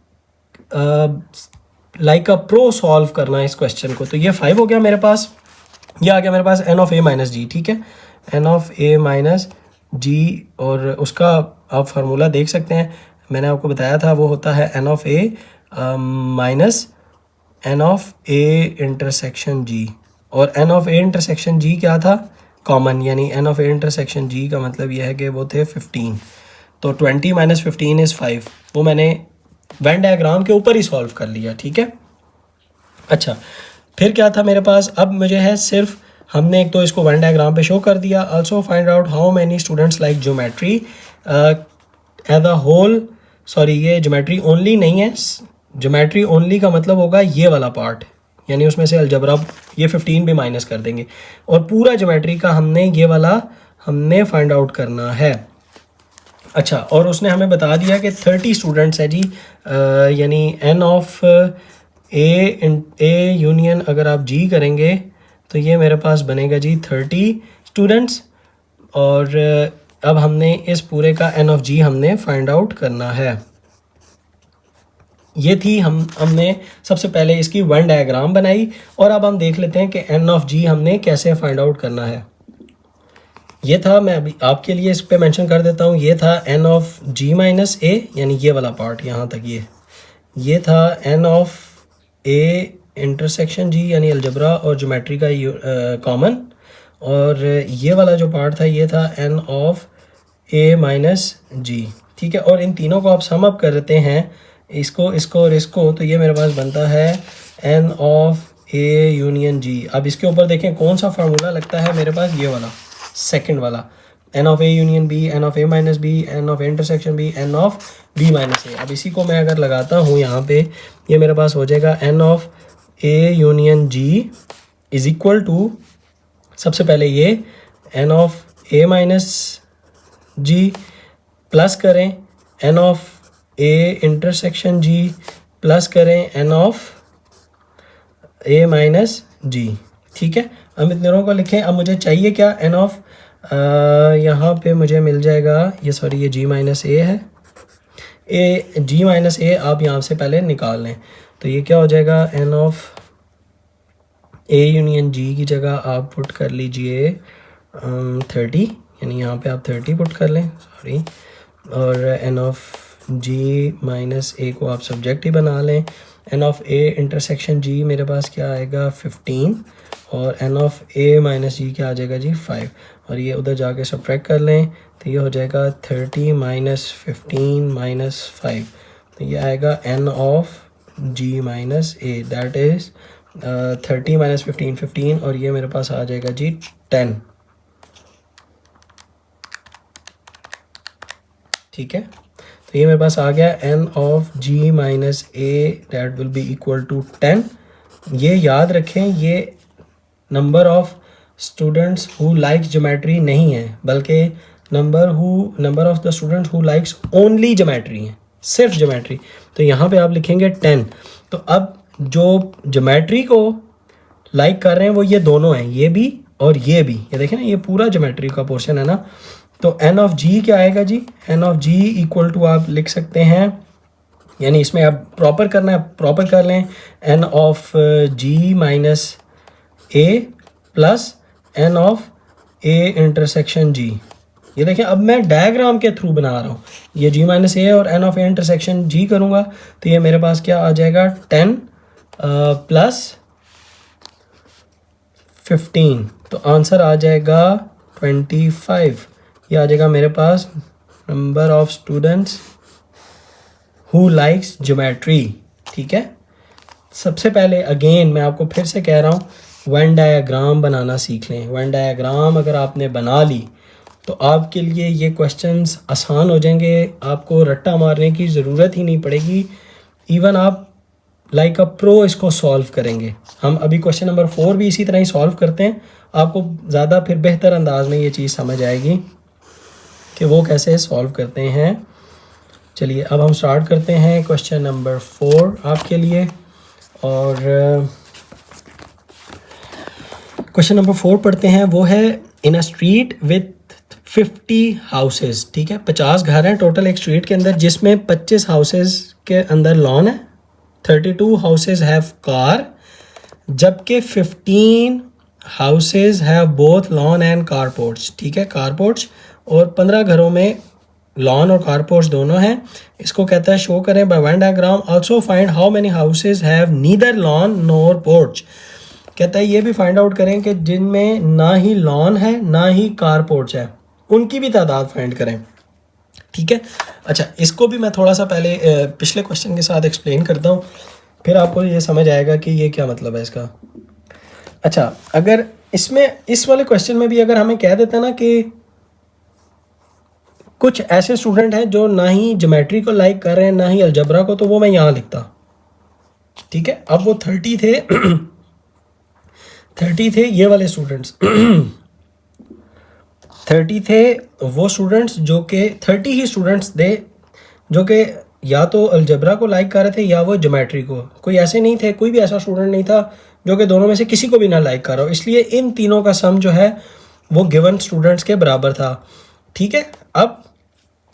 लाइक अ प्रो सॉल्व करना इस क्वेश्चन को। तो ये 5 हो गया मेरे पास, ये आ गया मेरे पास n ऑफ a माइनस जी। ठीक है, n ऑफ a माइनस जी, और उसका आप फार्मूला देख सकते हैं, मैंने आपको बताया था, वो होता है n of a minus n of a intersection g। और n of a intersection g क्या था? कॉमन, यानी n of a intersection g का मतलब यह है कि वो थे 15। तो 20 माइनस 15 इज़ 5, वो मैंने वेन डायग्राम के ऊपर ही सॉल्व कर लिया। ठीक है, अच्छा, फिर क्या था मेरे पास? अब मुझे है सिर्फ, हमने एक तो इसको वन डायग्राम पे शो कर दिया। Also find out how many students like geometry as a whole. Sorry, ये ज्योमेट्री ओनली नहीं है, ज्योमेट्री ओनली का मतलब होगा ये वाला पार्ट, यानी उसमें से अलजबरा ये 15 भी माइनस कर देंगे, और पूरा ज्योमेट्री का हमने ये वाला हमने फाइंड आउट करना है। अच्छा, और उसने हमें बता दिया कि 30 स्टूडेंट्स है जी, यानी n ऑफ ए यूनियन अगर आप जी करेंगे तो ये मेरे पास बनेगा जी 30 स्टूडेंट्स। और अब हमने इस पूरे का n ऑफ जी हमने फाइंड आउट करना है। ये थी हमने सबसे पहले इसकी वन डायग्राम बनाई, और अब हम देख लेते हैं कि n ऑफ जी हमने कैसे फाइंड आउट करना है। ये था, मैं अभी आपके लिए इस पे मेंशन कर देता हूँ, ये था n of g minus a, यानी ये वाला पार्ट यहाँ तक, ये था n of a intersection g, यानी अलजबरा और ज्योमेट्री का कॉमन, और ये वाला जो पार्ट था ये था n of a minus g। ठीक है, और इन तीनों को आप सम अप कर देते हैं, इसको और इसको, तो ये मेरे पास बनता है n of a union g। अब इसके ऊपर देखें कौन सा फार्मूला लगता है मेरे पास, ये वाला सेकंड वाला, n of a union b, n of a minus b, n of a intersection b, n of b minus a। अब इसी को मैं अगर लगाता हूँ यहाँ पे, ये मेरे पास हो जाएगा n of a union g is equal to, सबसे पहले ये n of a minus g plus करें n of a intersection g plus करें n of a minus g। ठीक है, हम इन दोनों को लिखें। अब मुझे चाहिए क्या? n ऑफ यहाँ पे मुझे मिल जाएगा, ये सॉरी ये g माइनस a है, g माइनस a आप यहाँ से पहले निकाल लें, तो ये क्या हो जाएगा? n of a union g की जगह आप पुट कर लीजिए 30, यानी यहाँ पे आप 30 पुट कर लें, सॉरी, और n of g minus a को आप सब्जेक्ट ही बना लें। n of a intersection g मेरे पास क्या आएगा? 15 और n ऑफ a माइनस जी क्या आ जाएगा जी 5, और ये उधर जाके सब्ट्रैक्ट कर लें तो ये हो जाएगा 30 माइनस 15 माइनस 5, तो ये आएगा n of g minus a, that is 30 minus 15 15, और ये मेरे पास आ जाएगा जी 10। ठीक है, तो ये मेरे पास आ गया n of g minus a that will be equal to 10। ये याद रखें, ये number of students who likes geometry नहीं है, बल्कि number of the students who likes only geometry है, सिर्फ ज्योमेट्री। तो यहाँ पे आप लिखेंगे 10। तो अब जो ज्योमेट्री को लाइक कर रहे हैं वो ये दोनों हैं, ये भी और ये भी, ये देखें ना, ये पूरा ज्योमेट्री का पोर्शन है ना। तो n ऑफ g क्या आएगा जी, n of g equal to आप लिख सकते हैं, यानी इसमें आप प्रॉपर करना है, प्रॉपर कर लें, n of g minus a plus n of a intersection g। ये देखें, अब मैं डायग्राम के थ्रू बना रहा हूँ, ये g माइनस a और n of a intersection g करूँगा तो ये मेरे पास क्या आ जाएगा 10 प्लस 15, तो आंसर आ जाएगा 25। ये आ जाएगा मेरे पास number of students who likes geometry. ठीक है, सबसे पहले अगेन मैं आपको फिर से कह रहा हूँ, वेन डायग्राम बनाना सीख लें। वेन डायग्राम अगर आपने बना ली तो आपके लिए ये क्वेश्चंस आसान हो जाएंगे, आपको रट्टा मारने की ज़रूरत ही नहीं पड़ेगी, इवन आप लाइक अ प्रो इसको सॉल्व करेंगे। हम अभी क्वेश्चन नंबर 4 भी इसी तरह ही सॉल्व करते हैं, आपको ज़्यादा फिर बेहतर अंदाज में ये चीज़ समझ आएगी कि वो कैसे सॉल्व करते हैं। चलिए अब हम स्टार्ट करते हैं क्वेश्चन नंबर 4 आपके लिए, और क्वेश्चन नंबर 4 पढ़ते हैं। वो है in a street with 50 houses. ठीक है, 50 घर हैं टोटल एक स्ट्रीट के अंदर, जिसमें 25 हाउसेज के अंदर लॉन है, 32 हाउसेज हैव कार, जबकि 15 houses have both lawn and carports. ठीक है, कारपोर्ट्स, और 15 घरों में लॉन और कारपोर्ट्स दोनों हैं। इसको कहता है शो करें by Venn diagram, also find how many houses have neither lawn nor porch. कहता है ये भी फाइंड आउट करें कि जिनमें ना ही लॉन है ना ही कारपोर्च है, उनकी भी तादाद फाइंड करें। ठीक है, अच्छा इसको भी मैं थोड़ा सा पहले पिछले क्वेश्चन के साथ एक्सप्लेन करता हूँ, फिर आपको ये समझ आएगा कि ये क्या मतलब है इसका। अच्छा, अगर इसमें इस वाले क्वेश्चन में भी अगर हमें कह देता ना कि कुछ ऐसे स्टूडेंट हैं जो ना ही ज्योमेट्री को लाइक कर रहे हैं ना ही अलजबरा को, तो वो मैं यहाँ लिखता। ठीक है, अब वो 30 थे 30 थे ये वाले स्टूडेंट्स 30 थे वो स्टूडेंट्स जो कि 30 ही स्टूडेंट्स थे जो कि या तो अलजबरा को लाइक कर रहे थे या वो ज्योमेट्री को। कोई ऐसे नहीं थे, कोई भी ऐसा स्टूडेंट नहीं था जो कि दोनों में से किसी को भी ना लाइक कर रहा हो, इसलिए इन तीनों का सम जो है वो गिवन स्टूडेंट्स के बराबर था। ठीक है, अब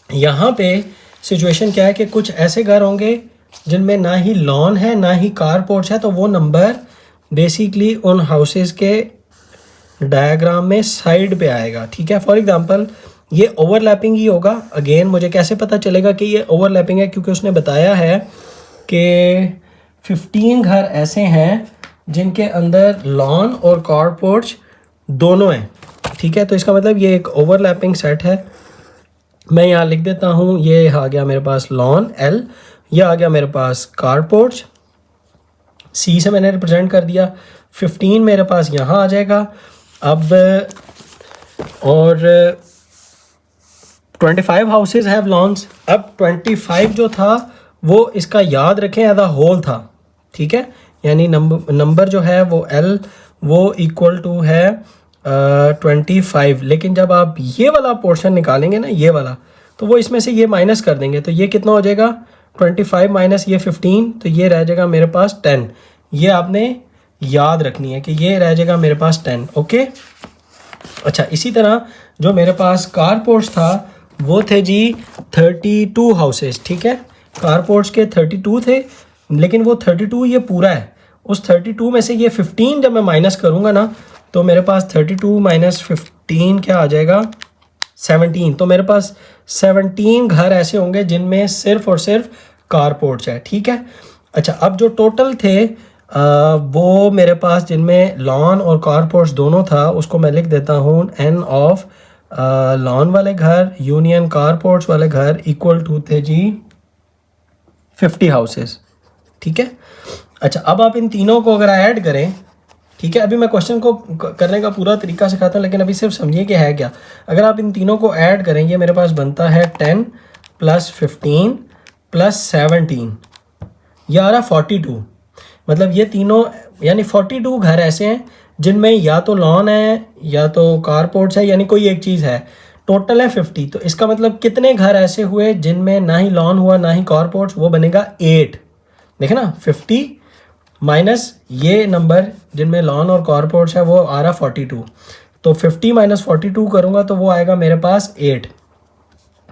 यहाँ पे सिचुएशन क्या है कि कुछ ऐसे घर होंगे जिनमें ना ही लॉन है ना ही कार पोर्च है, तो वो नंबर बेसिकली उन हाउसेस के डायग्राम में साइड पे आएगा। ठीक है, फॉर एग्जांपल ये ओवरलैपिंग ही होगा। अगेन मुझे कैसे पता चलेगा कि ये ओवरलैपिंग है, क्योंकि उसने बताया है कि 15 घर ऐसे हैं जिनके अंदर लॉन और कार पोर्च दोनों हैं। ठीक है, तो इसका मतलब ये एक ओवरलैपिंग सेट है। मैं यहाँ लिख देता हूँ, ये आ गया मेरे पास लॉन L, ये आ गया मेरे पास कार पोर्च, C से मैंने रिप्रेजेंट कर दिया, 15 मेरे पास यहाँ आ जाएगा। अब और 25 हाउसेज हैव लॉन्स। अब 25 जो था वो इसका याद रखें एज अ होल था। ठीक है, यानी नंबर जो है वो L वो इक्वल टू है 25, लेकिन जब आप ये वाला पोर्शन निकालेंगे ना, ये वाला, तो वो इसमें से ये माइनस कर देंगे, तो ये कितना हो जाएगा 25 माइनस ये 15, तो ये रह जाएगा मेरे पास 10। ये आपने याद रखनी है कि ये रह जाएगा मेरे पास 10। ओके, अच्छा इसी तरह जो मेरे पास कार पोर्ट्स था वो थे जी 32 हाउसेस। ठीक है, कार पोर्ट्स के 32 थे, लेकिन वो 32 ये पूरा है, उस 32 में से ये 15 जब मैं माइनस करूँगा ना, तो मेरे पास 32 माइनस 15 क्या आ जाएगा 17। तो मेरे पास 17 घर ऐसे होंगे जिनमें सिर्फ और सिर्फ कार पोर्ट्स है। ठीक है, अच्छा अब जो टोटल थे वो मेरे पास जिनमें लॉन और कारपोर्ट्स दोनों था उसको मैं लिख देता हूँ n ऑफ लॉन वाले घर यूनियन कारपोर्ट्स वाले घर इक्वल टू थे जी 50 हाउसेस। ठीक है। अच्छा, अब आप इन तीनों को अगर ऐड करें, ठीक है, अभी मैं क्वेश्चन को करने का पूरा तरीका सिखाता हूँ, लेकिन अभी सिर्फ समझिए कि है क्या। अगर आप इन तीनों को ऐड करें, ये मेरे पास बनता है 10 + 15 + 17, ये आ रहा 42। मतलब ये तीनों यानी 42 घर ऐसे हैं जिनमें या तो लॉन है या तो कारपोर्ट्स है, यानी कोई एक चीज़ है। टोटल है 50। तो इसका मतलब कितने घर ऐसे हुए जिनमें ना ही लॉन हुआ ना ही कारपोर्ट्स, वो बनेगा 8। देखे ना, 50 माइनस ये नंबर जिनमें लॉन और कारपोर्ट्स है वो आ रहा 42। तो 50 - 42 करूँगा तो वो आएगा मेरे पास 8।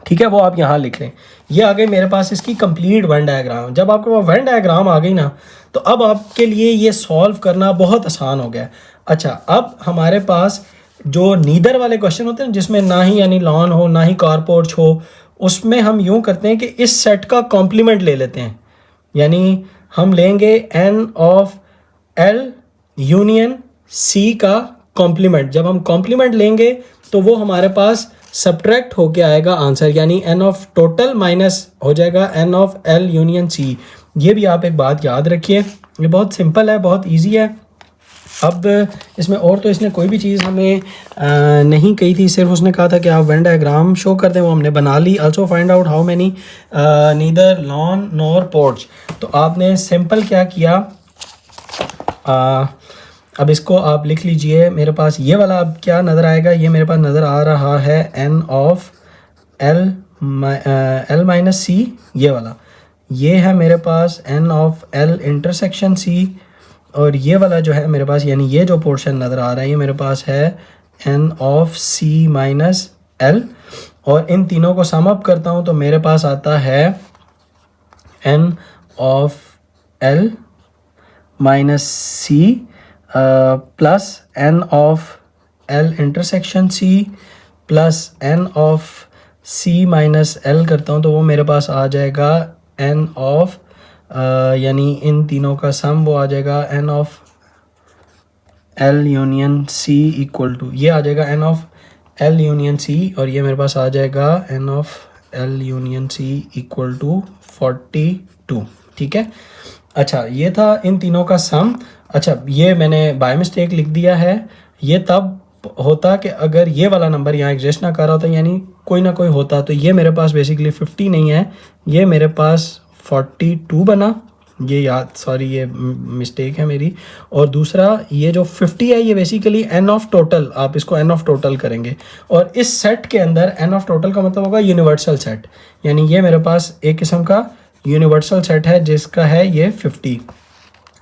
ठीक है, वो आप यहाँ लिख लें। ये आ गई मेरे पास इसकी कंप्लीट वेन डायग्राम। जब आपके पास वेन डायग्राम आ गई ना, तो अब आपके लिए ये सॉल्व करना बहुत आसान हो गया। अच्छा, अब हमारे पास जो नीदर वाले क्वेश्चन होते हैं जिसमें ना ही यानी लॉन हो ना ही कारपोर्ट्स हो, उसमें हम यूँ करते हैं कि इस सेट का कॉम्प्लीमेंट ले लेते हैं। यानी हम लेंगे n of l union c का कॉम्प्लीमेंट। जब हम कॉम्प्लीमेंट लेंगे तो वो हमारे पास सब्ट्रैक्ट होके आएगा आंसर, यानी n ऑफ टोटल माइनस हो जाएगा n of l union c। ये भी आप एक बात याद रखिए, ये बहुत सिंपल है, बहुत इजी है। अब इसमें और तो इसने कोई भी चीज़ हमें नहीं कही थी, सिर्फ उसने कहा था कि आप वेन डायग्राम शो कर दें, वो हमने बना ली। Also find out how many neither lawn nor porch. तो आपने सिंपल क्या किया, अब इसको आप लिख लीजिए। मेरे पास ये वाला अब क्या नज़र आएगा, ये मेरे पास नज़र आ रहा है n of l minus c, ये वाला। ये है मेरे पास n of l intersection c, और ये वाला जो है मेरे पास, यानी ये जो पोर्शन नज़र आ रहा है ये मेरे पास है n of c minus l। और इन तीनों को सम अप करता हूँ तो मेरे पास आता है n of l minus c plus n of l intersection c plus n of c minus l करता हूँ तो वो मेरे पास आ जाएगा n ऑफ यानी इन तीनों का सम वो आ जाएगा n of l union c equal to, ये आ जाएगा n of l union c, और ये मेरे पास आ जाएगा n of l union c equal to 42। ठीक है। अच्छा, ये था इन तीनों का सम। अच्छा, ये मैंने बाय मिस्टेक लिख दिया है। ये तब होता कि अगर ये वाला नंबर यहाँ एग्जिस्ट ना कर रहा होता, यानी कोई ना कोई होता, तो ये मेरे पास बेसिकली 50 नहीं है, ये मेरे पास 42 बना। ये याद, सॉरी ये मिस्टेक है मेरी। और दूसरा ये जो 50 है ये बेसिकली n ऑफ टोटल, आप इसको n ऑफ टोटल करेंगे, और इस सेट के अंदर n ऑफ टोटल का मतलब होगा यूनिवर्सल सेट, यानी ये मेरे पास एक किस्म का यूनिवर्सल सेट है जिसका है ये 50।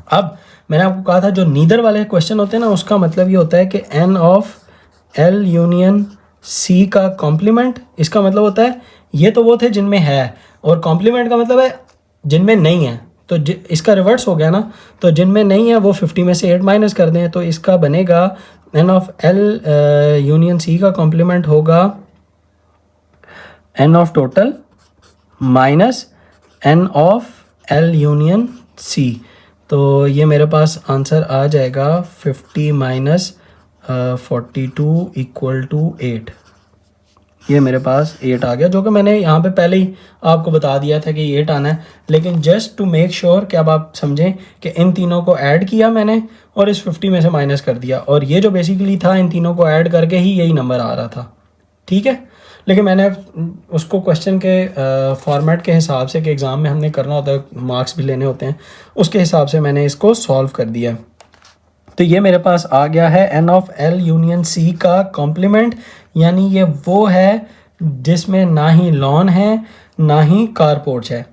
अब मैंने आपको कहा था जो नीदर वाले क्वेश्चन होते हैं ना, उसका मतलब ये होता है कि n of l union c का कॉम्प्लीमेंट, इसका मतलब होता है ये तो वो थे जिनमें है, और कॉम्प्लीमेंट का मतलब है जिनमें नहीं है। तो इसका रिवर्स हो गया ना, तो जिनमें नहीं है वो 50 में से 8 माइनस कर दें, तो इसका बनेगा n of l union c का कॉम्प्लीमेंट होगा n of total minus n of l union c। तो ये मेरे पास आंसर आ जाएगा 50 माइनस 42 इक्वल टू 8। ये मेरे पास 8 आ गया, जो कि मैंने यहाँ पे पहले ही आपको बता दिया था कि 8 आना है, लेकिन जस्ट टू मेक श्योर कि अब आप समझें कि इन तीनों को ऐड किया मैंने और इस 50 में से माइनस कर दिया, और ये जो बेसिकली था इन तीनों को ऐड करके ही यही नंबर आ रहा था। ठीक है, लेकिन मैंने उसको क्वेश्चन के फॉर्मेट के हिसाब से कि एग्ज़ाम में हमने करना होता है, मार्क्स भी लेने होते हैं, उसके हिसाब से मैंने इसको सॉल्व कर दिया। तो ये मेरे पास आ गया है n of l union c का कॉम्प्लीमेंट, यानी ये वो है जिसमें ना ही लॉन है ना ही कारपोर्ट्स है।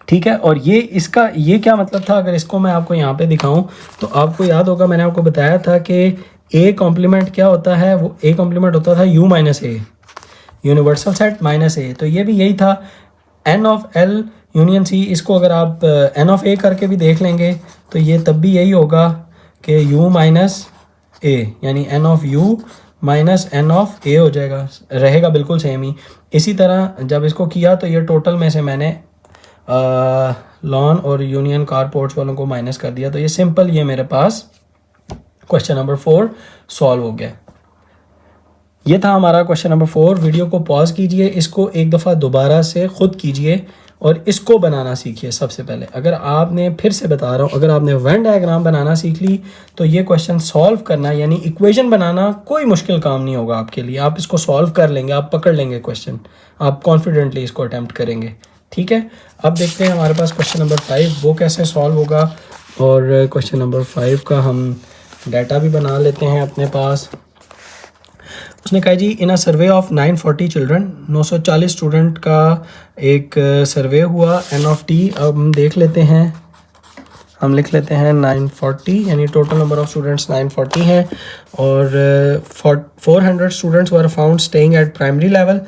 ठीक है, और ये इसका ये क्या मतलब था, अगर इसको मैं आपको यहाँ पे दिखाऊं तो आपको याद होगा मैंने आपको बताया था कि a कॉम्प्लीमेंट क्या होता है, वो a कॉम्प्लीमेंट होता था u minus a, universal set minus a। तो ये भी यही था n of l union c। इसको अगर आप n ऑफ a करके भी देख लेंगे तो ये तब भी यही होगा कि u माइनस a, यानी n of u minus n of a हो जाएगा, रहेगा बिल्कुल सेम ही। इसी तरह जब इसको किया तो ये टोटल में से मैंने लॉन और यूनियन कारपोर्ट्स वालों को माइनस कर दिया। तो ये सिंपल, ये मेरे पास क्वेश्चन नंबर 4 सॉल्व हो गया। ये था हमारा क्वेश्चन नंबर 4। वीडियो को पॉज कीजिए, इसको एक दफ़ा दोबारा से ख़ुद कीजिए और इसको बनाना सीखिए। सबसे पहले अगर आपने, फिर से बता रहा हूँ, अगर आपने वेन डायग्राम बनाना सीख ली तो ये क्वेश्चन सॉल्व करना यानी इक्वेशन बनाना कोई मुश्किल काम नहीं होगा आपके लिए। आप इसको सॉल्व कर लेंगे, आप पकड़ लेंगे क्वेश्चन, आप कॉन्फिडेंटली इसको अटैम्प्ट करेंगे। ठीक है, अब देखते हैं हमारे पास क्वेश्चन नंबर 5 वो कैसे सॉल्व होगा। और क्वेश्चन नंबर 5 का हम डाटा भी बना लेते हैं अपने पास। उसने कहा जी, इन अ सर्वे ऑफ 940 चिल्ड्रन, 940 स्टूडेंट का एक सर्वे हुआ। एन ऑफ टी अब हम देख लेते हैं, हम लिख लेते हैं 940 यानी टोटल नंबर ऑफ स्टूडेंट्स 940 हैं। और 400 students were found staying at primary level,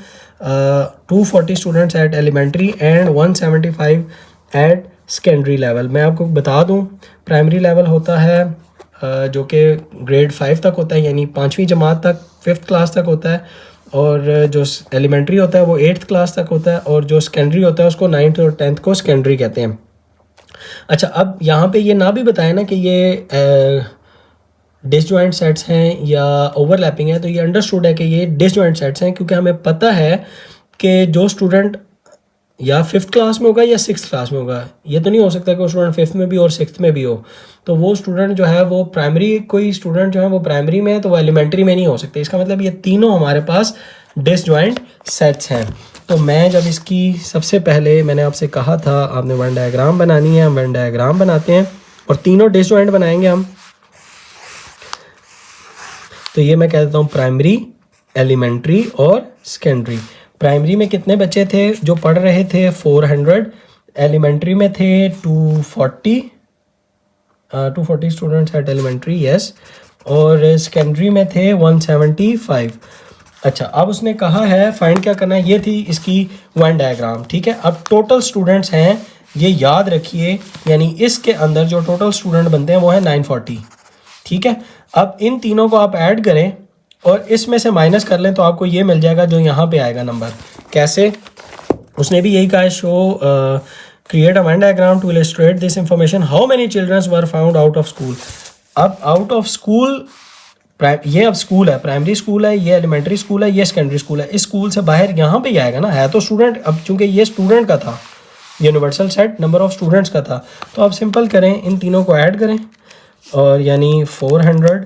240 students at elementary and 175 at secondary level. मैं आपको बता दूं, प्राइमरी लेवल होता है जो कि ग्रेड 5 तक होता है यानी 5वीं जमात तक, 5th क्लास तक होता है। और जो एलिमेंट्री होता है वो 8th क्लास तक होता है। और जो सेकेंडरी होता है उसको 9th और 10th को सेकेंडरी कहते हैं। अच्छा, अब यहाँ पे ये ना भी बताया ना कि ये डिसजॉइंट सेट्स हैं या ओवरलैपिंग है, तो ये अंडरस्टूड है कि ये डिसजॉइंट सेट्स हैं, क्योंकि हमें पता है कि जो स्टूडेंट या 5th क्लास में होगा या 6th क्लास में होगा। ये तो नहीं हो सकता कि वो स्टूडेंट 5th में भी और 6th में भी हो। तो वो स्टूडेंट जो है वो प्राइमरी, कोई स्टूडेंट जो है वो प्राइमरी में है तो वो एलिमेंट्री में नहीं हो सकते। इसका मतलब ये तीनों हमारे पास डिसजॉइंट सेट्स हैं। तो मैं जब इसकी सबसे पहले मैंने आपसे कहा था आपने वन डायग्राम बनानी है, हम वन डायग्राम बनाते हैं और तीनों डिसजॉइंट बनाएंगे हम। तो ये मैं कह देता हूँ प्राइमरी, एलिमेंट्री और सेकेंडरी। प्राइमरी में कितने बच्चे थे जो पढ़ रहे थे? 400। एलिमेंट्री में थे 240 स्टूडेंट्स एट एलिमेंट्री, यस। और सेकेंडरी में थे 175। अच्छा, अब उसने कहा है फाइंड क्या करना है, ये थी इसकी वन डायग्राम। ठीक है, अब टोटल स्टूडेंट्स हैं, ये याद रखिए, यानी इसके अंदर जो टोटल स्टूडेंट बनते हैं वो है 940। ठीक है, अब इन तीनों को आप ऐड करें और इसमें से माइनस कर लें तो आपको ये मिल जाएगा जो यहाँ पे आएगा नंबर। कैसे? उसने भी यही कहा है, show create a Venn diagram to illustrate this information, how many childrens were found out of school. अब आउट ऑफ स्कूल, ये अब स्कूल है, प्राइमरी स्कूल है, ये एलिमेंट्री स्कूल है, ये सेकेंडरी स्कूल है। इस स्कूल से बाहर यहाँ पे ही आएगा ना, है तो स्टूडेंट। अब चूंकि ये स्टूडेंट का था, universal set number of students का था, तो आप सिंपल करें, इन तीनों को ऐड करें और यानी 400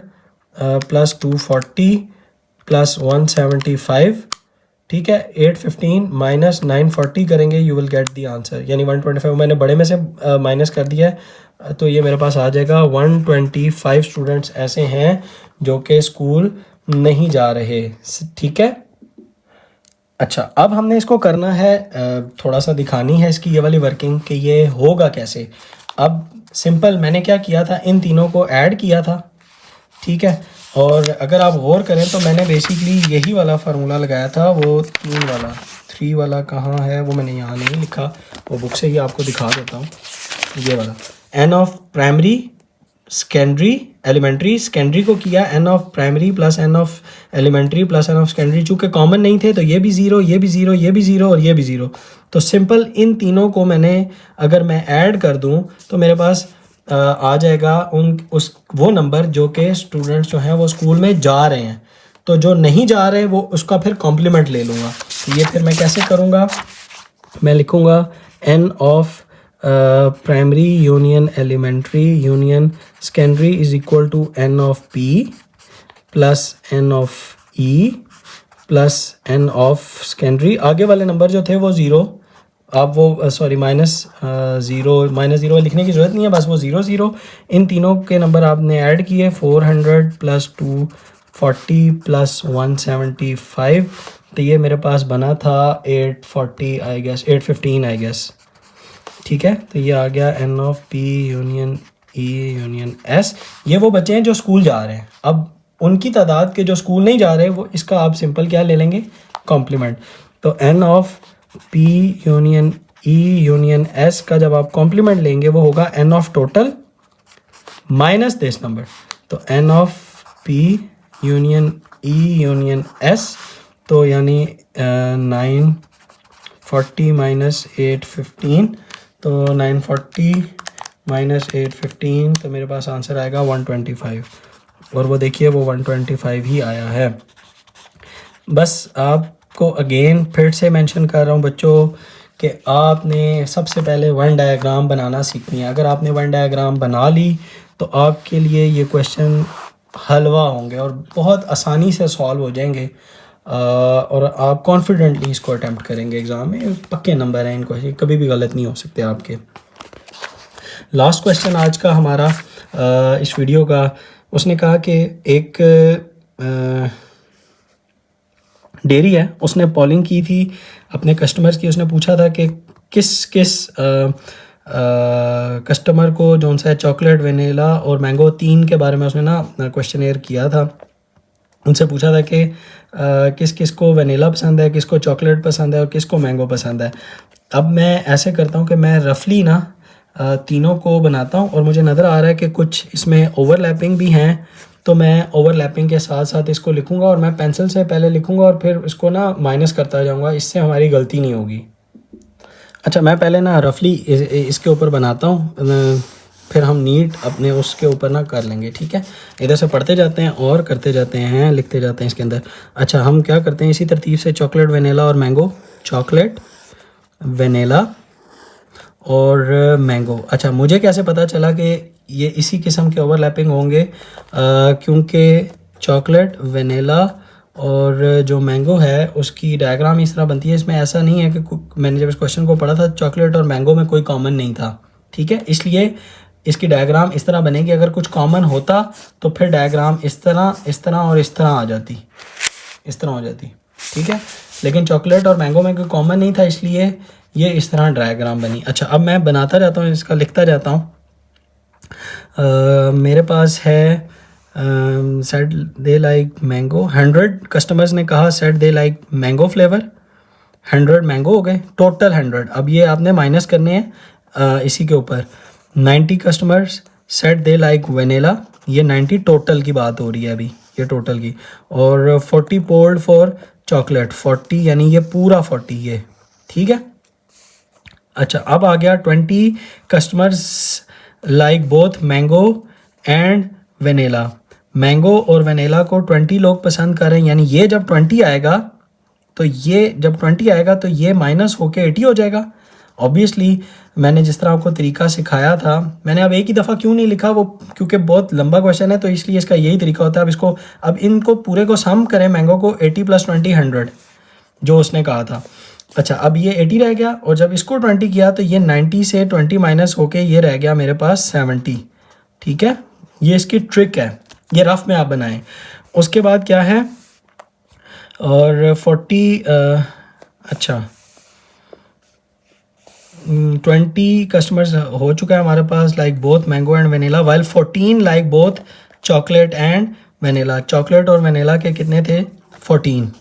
प्लस 240 प्लस 175, ठीक है, 815 माइनस 940 करेंगे, you will get the answer. यानी 125 मैंने बड़े में से माइनस कर दिया है, तो ये मेरे पास आ जाएगा 125 स्टूडेंट्स ऐसे हैं जो कि स्कूल नहीं जा रहे। ठीक है, अच्छा, अब हमने इसको करना है, थोड़ा सा दिखानी है इसकी ये वाली वर्किंग कि ये होगा कैसे। अब सिंपल मैंने क्या किया था, इन तीनों को ऐड किया था। ठीक है, और अगर आप गौर करें तो मैंने बेसिकली यही वाला फार्मूला लगाया था, वो 3 वाला कहाँ है, वो मैंने यहाँ नहीं लिखा, वो बुक से ही आपको दिखा देता हूँ। ये वाला n of primary, secondary, elementary, secondary को किया n of primary plus N of elementary plus N of secondary. चूँकि कॉमन नहीं थे तो ये भी ज़ीरो, ये भी ज़ीरो, ये भी ज़ीरो और ये भी ज़ीरो। तो सिंपल इन तीनों को मैंने अगर मैं ऐड कर दूँ तो मेरे पास आ जाएगा वो नंबर जो कि स्टूडेंट्स जो हैं वो स्कूल में जा रहे हैं। तो जो नहीं जा रहे वो उसका फिर कॉम्प्लीमेंट ले लूँगा। तो ये फिर मैं कैसे करूँगा, मैं लिखूँगा n of primary union elementary union secondary is equal to N of P plus N of E plus N of secondary. आगे वाले नंबर जो थे वो ज़ीरो, आप वो सॉरी -0 लिखने की ज़रूरत नहीं है, बस वो 0 इन तीनों के नंबर आपने ऐड किए, 400 प्लस 240 प्लस 175। तो ये मेरे पास बना था 840 आई गेस, 815 आई गेस। ठीक है, तो ये आ गया n of P union E union S. ये वो बच्चे हैं जो स्कूल जा रहे हैं। अब उनकी तादाद के जो स्कूल नहीं जा रहे वो इसका आप सिंपल क्या ले लेंगे, कॉम्प्लीमेंट। तो n of P union E union S का जब आप कॉम्प्लीमेंट लेंगे वो होगा n of total minus this number. तो n of P union E union S, तो यानी 940 माइनस 815, तो 940 माइनस 815, तो मेरे पास आंसर आएगा 125, और वो देखिए वो 125 ही आया है। बस आपको अगेन फिर से मेंशन कर रहा हूँ बच्चों कि आपने सबसे पहले वन डायग्राम बनाना सीखनी है। अगर आपने वन डायग्राम बना ली तो आपके लिए ये क्वेश्चन हलवा होंगे और बहुत आसानी से सॉल्व हो जाएंगे, और आप कॉन्फिडेंटली इसको अटैम्प्ट करेंगे एग्ज़ाम में। पक्के नंबर हैं इनको, कभी भी गलत नहीं हो सकते आपके। लास्ट क्वेश्चन आज का हमारा इस वीडियो का, उसने कहा कि एक डेयरी है, उसने पॉलिंग की थी अपने कस्टमर्स की। उसने पूछा था कि किस किस कस्टमर को जो सा चॉकलेट, वेनिला और मैंगो तीन के बारे में उसने ना क्वेश्चनेयर किया था। उनसे पूछा था कि किस किस को वेनिला पसंद है, किसको चॉकलेट पसंद है और किसको मैंगो पसंद है। अब मैं ऐसे करता हूँ कि मैं रफली ना तीनों को बनाता हूँ, और मुझे नज़र आ रहा है कि कुछ इसमें ओवरलैपिंग भी हैं, तो मैं ओवरलैपिंग के साथ साथ इसको लिखूँगा, और मैं पेंसिल से पहले लिखूँगा और फिर इसको ना माइनस करता जाऊँगा, इससे हमारी गलती नहीं होगी। अच्छा, मैं पहले ना रफली इसके ऊपर बनाता हूँ, फिर हम नीट अपने उसके ऊपर ना कर लेंगे, ठीक है। इधर से पढ़ते जाते हैं और करते जाते हैं, लिखते जाते हैं इसके अंदर। अच्छा, हम क्या करते हैं इसी तरतीब से, चॉकलेट, वेनिला और मैंगो, चॉकलेट, वेनिला और मैंगो। अच्छा, मुझे कैसे पता चला कि ये इसी किस्म के ओवरलैपिंग होंगे? क्योंकि चॉकलेट, वेनिला और जो मैंगो है उसकी डायग्राम इस तरह बनती है। इसमें ऐसा नहीं है कि मैंने जब इस क्वेश्चन को पढ़ा था चॉकलेट और मैंगो में कोई कॉमन नहीं था, ठीक है। इसलिए इसकी डायग्राम इस तरह बनेगी। अगर कुछ कॉमन होता तो फिर डायग्राम इस तरह और इस तरह आ जाती, इस तरह हो जाती, ठीक है। लेकिन चॉकलेट और मैंगो में कोई कॉमन नहीं था, इसलिए ये इस तरह डायग्राम बनी। अच्छा, अब मैं बनाता जाता हूँ, इसका लिखता जाता हूँ। मेरे पास है said they like mango, 100 customers ने कहा said they like mango flavour, 100 mango हो गए, टोटल 100। अब ये आपने माइनस करने हैं इसी के ऊपर। 90 customers said they like vanilla, ये 90 टोटल की बात हो रही है अभी, ये टोटल की। और 40 पोल्ड फॉर चॉकलेट, 40 यानी ये पूरा 40 ये, ठीक है। अच्छा, अब आ गया 20 customers like both mango and vanilla, mango और वेनिला को 20 लोग पसंद कर रहे हैं, यानी ये जब 20 आएगा तो ये जब 20 आएगा तो ये माइनस होके 80 हो जाएगा। ऑब्वियसली मैंने जिस तरह आपको तरीका सिखाया था, मैंने अब एक ही दफ़ा क्यों नहीं लिखा वो, क्योंकि बहुत लंबा क्वेश्चन है, तो इसलिए इसका यही तरीका होता है। अब इसको, अब इनको पूरे को सम करें, मैंगो को 80 + 20 100 जो उसने कहा था। अच्छा, अब ये 80 रह गया, और जब इसको 20 किया तो ये 90 से 20 माइनस होके ये रह गया मेरे पास 70, ठीक है। ये इसकी ट्रिक है, ये रफ में आप बनाएं। उसके बाद क्या है, और 40 अच्छा 20 कस्टमर्स हो चुका है हमारे पास like both mango and vanilla, while 14 like both chocolate and vanilla. Chocolate और वेनिला के कितने थे? 14।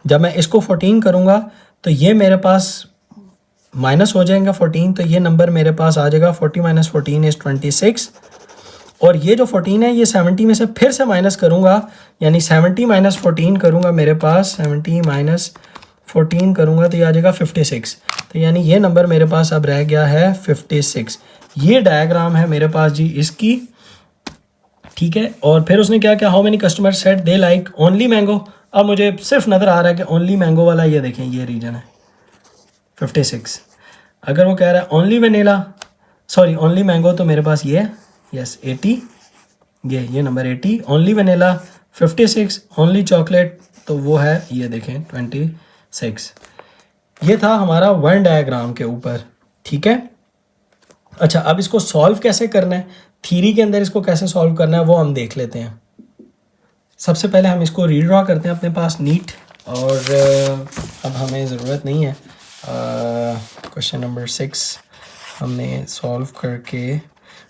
जब मैं इसको 14 करूँगा तो ये मेरे पास माइनस हो जाएगा 14, तो ये नंबर मेरे पास आ जाएगा 40 - 14 = 26। और ये जो 14 है ये 70 में से फिर से माइनस करूँगा, यानी 70 - 14 करूँगा, मेरे पास 70 - 14 करूँगा तो ये आ जाएगा 56। तो यानी ये नंबर मेरे पास अब रह गया है 56। ये डायग्राम है मेरे पास जी इसकी, ठीक है। और फिर उसने क्या किया, how many customer said they like only mango. अब मुझे सिर्फ नज़र आ रहा है कि ओनली मैंगो वाला, ये देखें ये रीजन है 56। अगर वो कह रहा है only vanilla, sorry only mango, तो मेरे पास ये है यस 80, ये number 80। Only vanilla 56, only chocolate तो वो है ये देखें 26। ये था हमारा वन डायग्राम के ऊपर, ठीक है। अच्छा, अब इसको सॉल्व कैसे करना है, थ्योरी के अंदर इसको कैसे सॉल्व करना है वो हम देख लेते हैं। सबसे पहले हम इसको रीड्रॉ करते हैं अपने पास नीट, और अब हमें ज़रूरत नहीं है। क्वेश्चन नंबर 6 हमने सॉल्व करके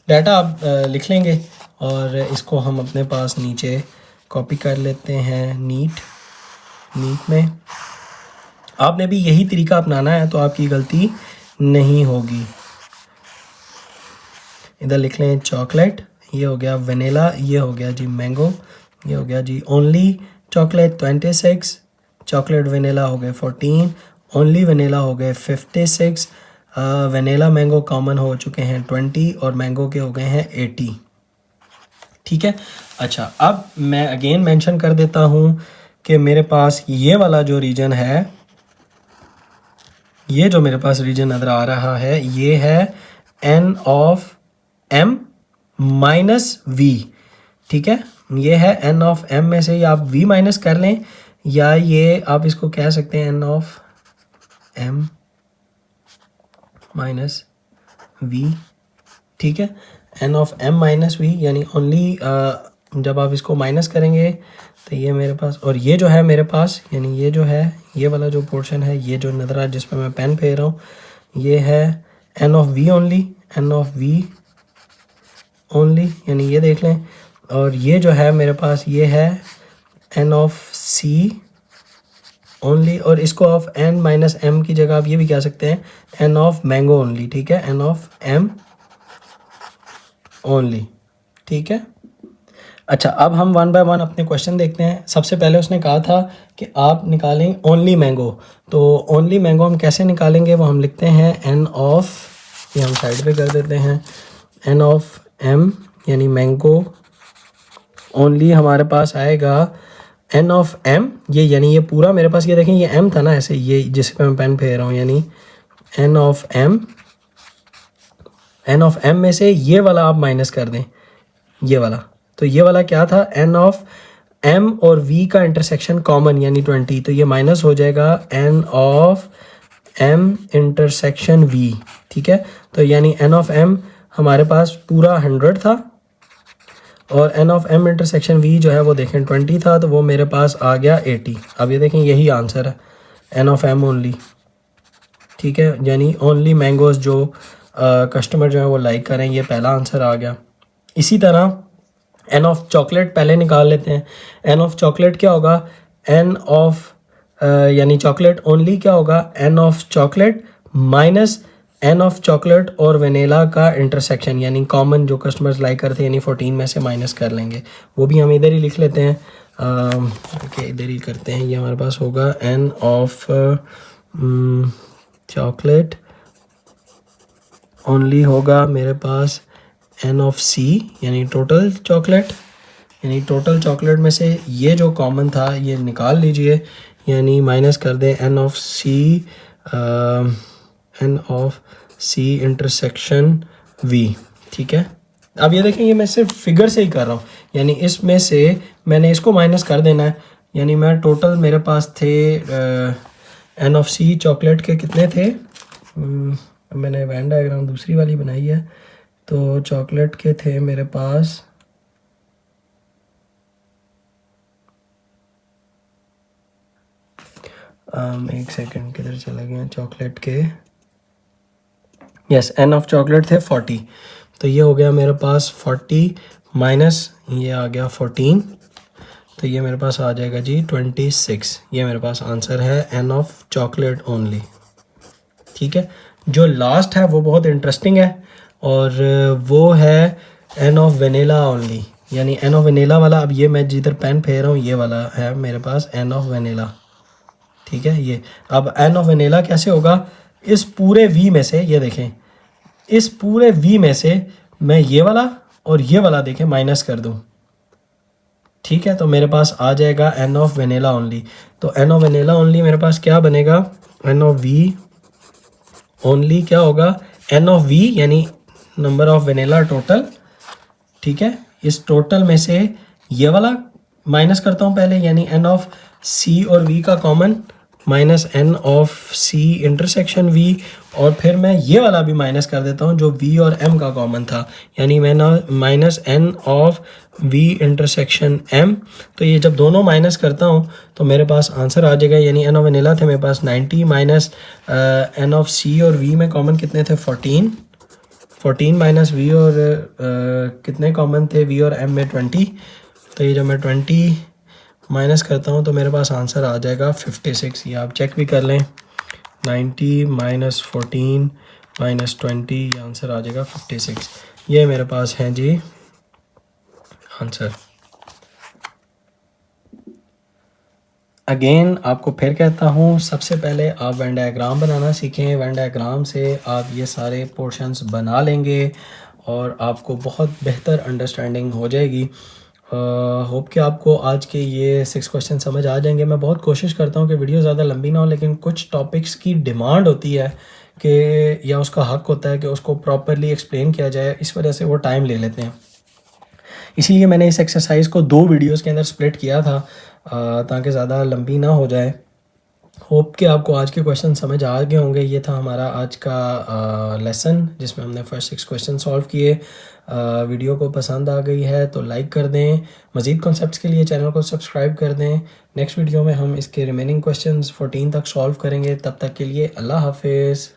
डाटा आप लिख लेंगे, और इसको हम अपने पास नीचे कॉपी कर लेते हैं नीट में। आपने भी यही तरीका अपनाना है तो आपकी गलती नहीं होगी। इधर लिख लें चॉकलेट, ये हो गया वेनिला, ये हो गया जी मैंगो, ये हो गया जी ओनली चॉकलेट 26, चॉकलेट वेनिला हो गए 14, ओनली वेनिला हो गए 56, वनीला मैंगो कॉमन हो चुके हैं 20 और मैंगो के हो गए हैं 80। ठीक है। अच्छा, अब मैं अगेन मेंशन कर देता हूँ कि मेरे पास ये वाला जो रीजन है, ये जो मेरे पास रीजन नज़र आ रहा है, ये है n of m minus V. ठीक है, ये है n ऑफ m में से आप v माइनस कर लें, या ये आप इसको कह सकते हैं n of m minus v। ठीक है, n of m minus V, यानी ओनली जब आप इसको माइनस करेंगे तो ये मेरे पास, और ये जो है मेरे पास, यानी ये जो है, ये वाला जो पोर्शन है, ये जो नज़र आ जिस पर मैं पेन फेर रहा हूँ, ये है n of v only, n of v only, यानी ये देख लें। और ये जो है मेरे पास, ये है n ऑफ c ओनली, और इसको ऑफ n माइनस m की जगह आप ये भी कह सकते हैं n ऑफ मैंगो ओनली। ठीक है, n ऑफ m ओनली। ठीक है। अच्छा, अब हम वन बाय वन अपने क्वेश्चन देखते हैं। सबसे पहले उसने कहा था कि आप निकालें ओनली मैंगो, तो ओनली मैंगो हम कैसे निकालेंगे, वो हम लिखते हैं n ऑफ, ये हम साइड पे कर देते हैं, n ऑफ m, यानी मैंगो ओनली हमारे पास आएगा n ऑफ m, ये यानी ये पूरा मेरे पास, ये देखें ये m था ना, ऐसे ये जिस पे मैं पेन फेर रहा हूँ, यानी n of m, n of m में से ये वाला आप माइनस कर दें, ये वाला, तो ये वाला क्या था, n ऑफ m और v का इंटरसेक्शन कॉमन यानी 20, तो ये माइनस हो जाएगा n of m intersection v। ठीक है, तो यानी n ऑफ m हमारे पास पूरा 100 था, और n of m intersection v जो है वो देखें 20 था, तो वो मेरे पास आ गया 80। अब ये देखें यही आंसर है, n ऑफ m ओनली। ठीक है, यानी ओनली मैंगोज जो कस्टमर जो है वो लाइक करें, ये पहला आंसर आ गया। इसी तरह n ऑफ चॉकलेट पहले निकाल लेते हैं। n ऑफ चॉकलेट क्या होगा, n ऑफ यानी चॉकलेट ओनली क्या होगा, n of chocolate minus n of chocolate और वनीला का इंटरसेक्शन, यानी कॉमन जो कस्टमर्स लाइक करते हैं, यानी 14 में से माइनस कर लेंगे, वो भी हम इधर ही लिख लेते हैं। ओके, इधर ही करते हैं। ये हमारे पास होगा n ऑफ चॉकलेट ओनली होगा मेरे पास n ऑफ c, यानी टोटल चॉकलेट, यानी टोटल चॉकलेट में से ये जो कॉमन था ये निकाल लीजिए, यानी माइनस कर दें n of c intersection v। ठीक है, अब ये देखें, ये मैं सिर्फ फिगर से ही कर रहा हूँ, यानी इसमें से मैंने इसको माइनस कर देना है, यानी मैं टोटल मेरे पास थे n ऑफ c चॉकलेट के कितने थे, मैंने वैन डायग्राम दूसरी वाली बनाई है, तो चॉकलेट के थे मेरे पास एक सेकंड, किधर चले गए चॉकलेट के, यस, n ऑफ चॉकलेट थे 40, तो ये हो गया मेरे पास 40 माइनस ये आ गया 14, तो ये मेरे पास आ जाएगा जी 26। ये मेरे पास आंसर है n ऑफ चॉकलेट ओनली। ठीक है, जो लास्ट है वो बहुत इंटरेस्टिंग है, और वो है n ऑफ वनीला ओनली, यानी n ऑफ वनीला वाला, अब ये मैं जिधर पेन फेर रहा हूँ ये वाला है मेरे पास n ऑफ वनीला। ठीक है, ये अब n ऑफ वनीला कैसे होगा, इस पूरे v में से, ये देखें इस पूरे v में से मैं ये वाला और ये वाला देखें माइनस कर दूं। ठीक है, तो मेरे पास आ जाएगा n ऑफ वनीला ओनली, तो n ऑफ वनीला ओनली मेरे पास क्या बनेगा, n ऑफ v ओनली क्या होगा, n ऑफ v यानी नंबर ऑफ वनीला टोटल। ठीक है, इस टोटल में से ये वाला माइनस करता हूँ पहले, यानी n ऑफ c और v का common minus n of c intersection v, और फिर मैं ये वाला भी माइनस कर देता हूँ जो v और m का कॉमन था, यानी मैं ना minus n of v intersection m। तो ये जब दोनों माइनस करता हूँ तो मेरे पास आंसर आ जाएगा, यानी n ऑफ वनीला थे मेरे पास 90 माइनस n ऑफ c और v में कॉमन कितने थे 14 माइनस v और कितने कॉमन थे v और m में 20, तो ये जब मैं 20 माइनस करता हूँ तो मेरे पास आंसर आ जाएगा 56। ये आप चेक भी कर लें, 90 माइनस 14 माइनस 20, ये आंसर आ जाएगा 56। ये मेरे पास हैं जी आंसर। अगेन आपको फिर कहता हूँ, सबसे पहले आप वेन डायग्राम बनाना सीखें। वेन डायग्राम से आप ये सारे पोर्शंस बना लेंगे और आपको बहुत बेहतर अंडरस्टैंडिंग हो जाएगी। होप कि आपको आज के ये 6 क्वेश्चन समझ आ जाएंगे। मैं बहुत कोशिश करता हूँ कि वीडियो ज़्यादा लंबी ना हो, लेकिन कुछ टॉपिक्स की डिमांड होती है कि या उसका हक होता है कि उसको प्रॉपरली एक्सप्लेन किया जाए, इस वजह से वो टाइम ले लेते हैं। इसीलिए मैंने इस एक्सरसाइज को 2 वीडियोस के अंदर स्प्लिट किया था ताकि ज़्यादा लंबी ना हो जाए। होप कि आपको आज के क्वेश्चन समझ आ गए होंगे। ये था हमारा आज का लेसन जिसमें हमने फर्स्ट 6 क्वेश्चन सॉल्व किए। वीडियो को पसंद आ गई है तो लाइक कर दें। मज़ीद कॉन्सेप्ट्स के लिए चैनल को सब्सक्राइब कर दें। नेक्स्ट वीडियो में हम इसके रिमेनिंग क्वेश्चंस 14 तक सॉल्व करेंगे। तब तक के लिए अल्लाह हाफिज़।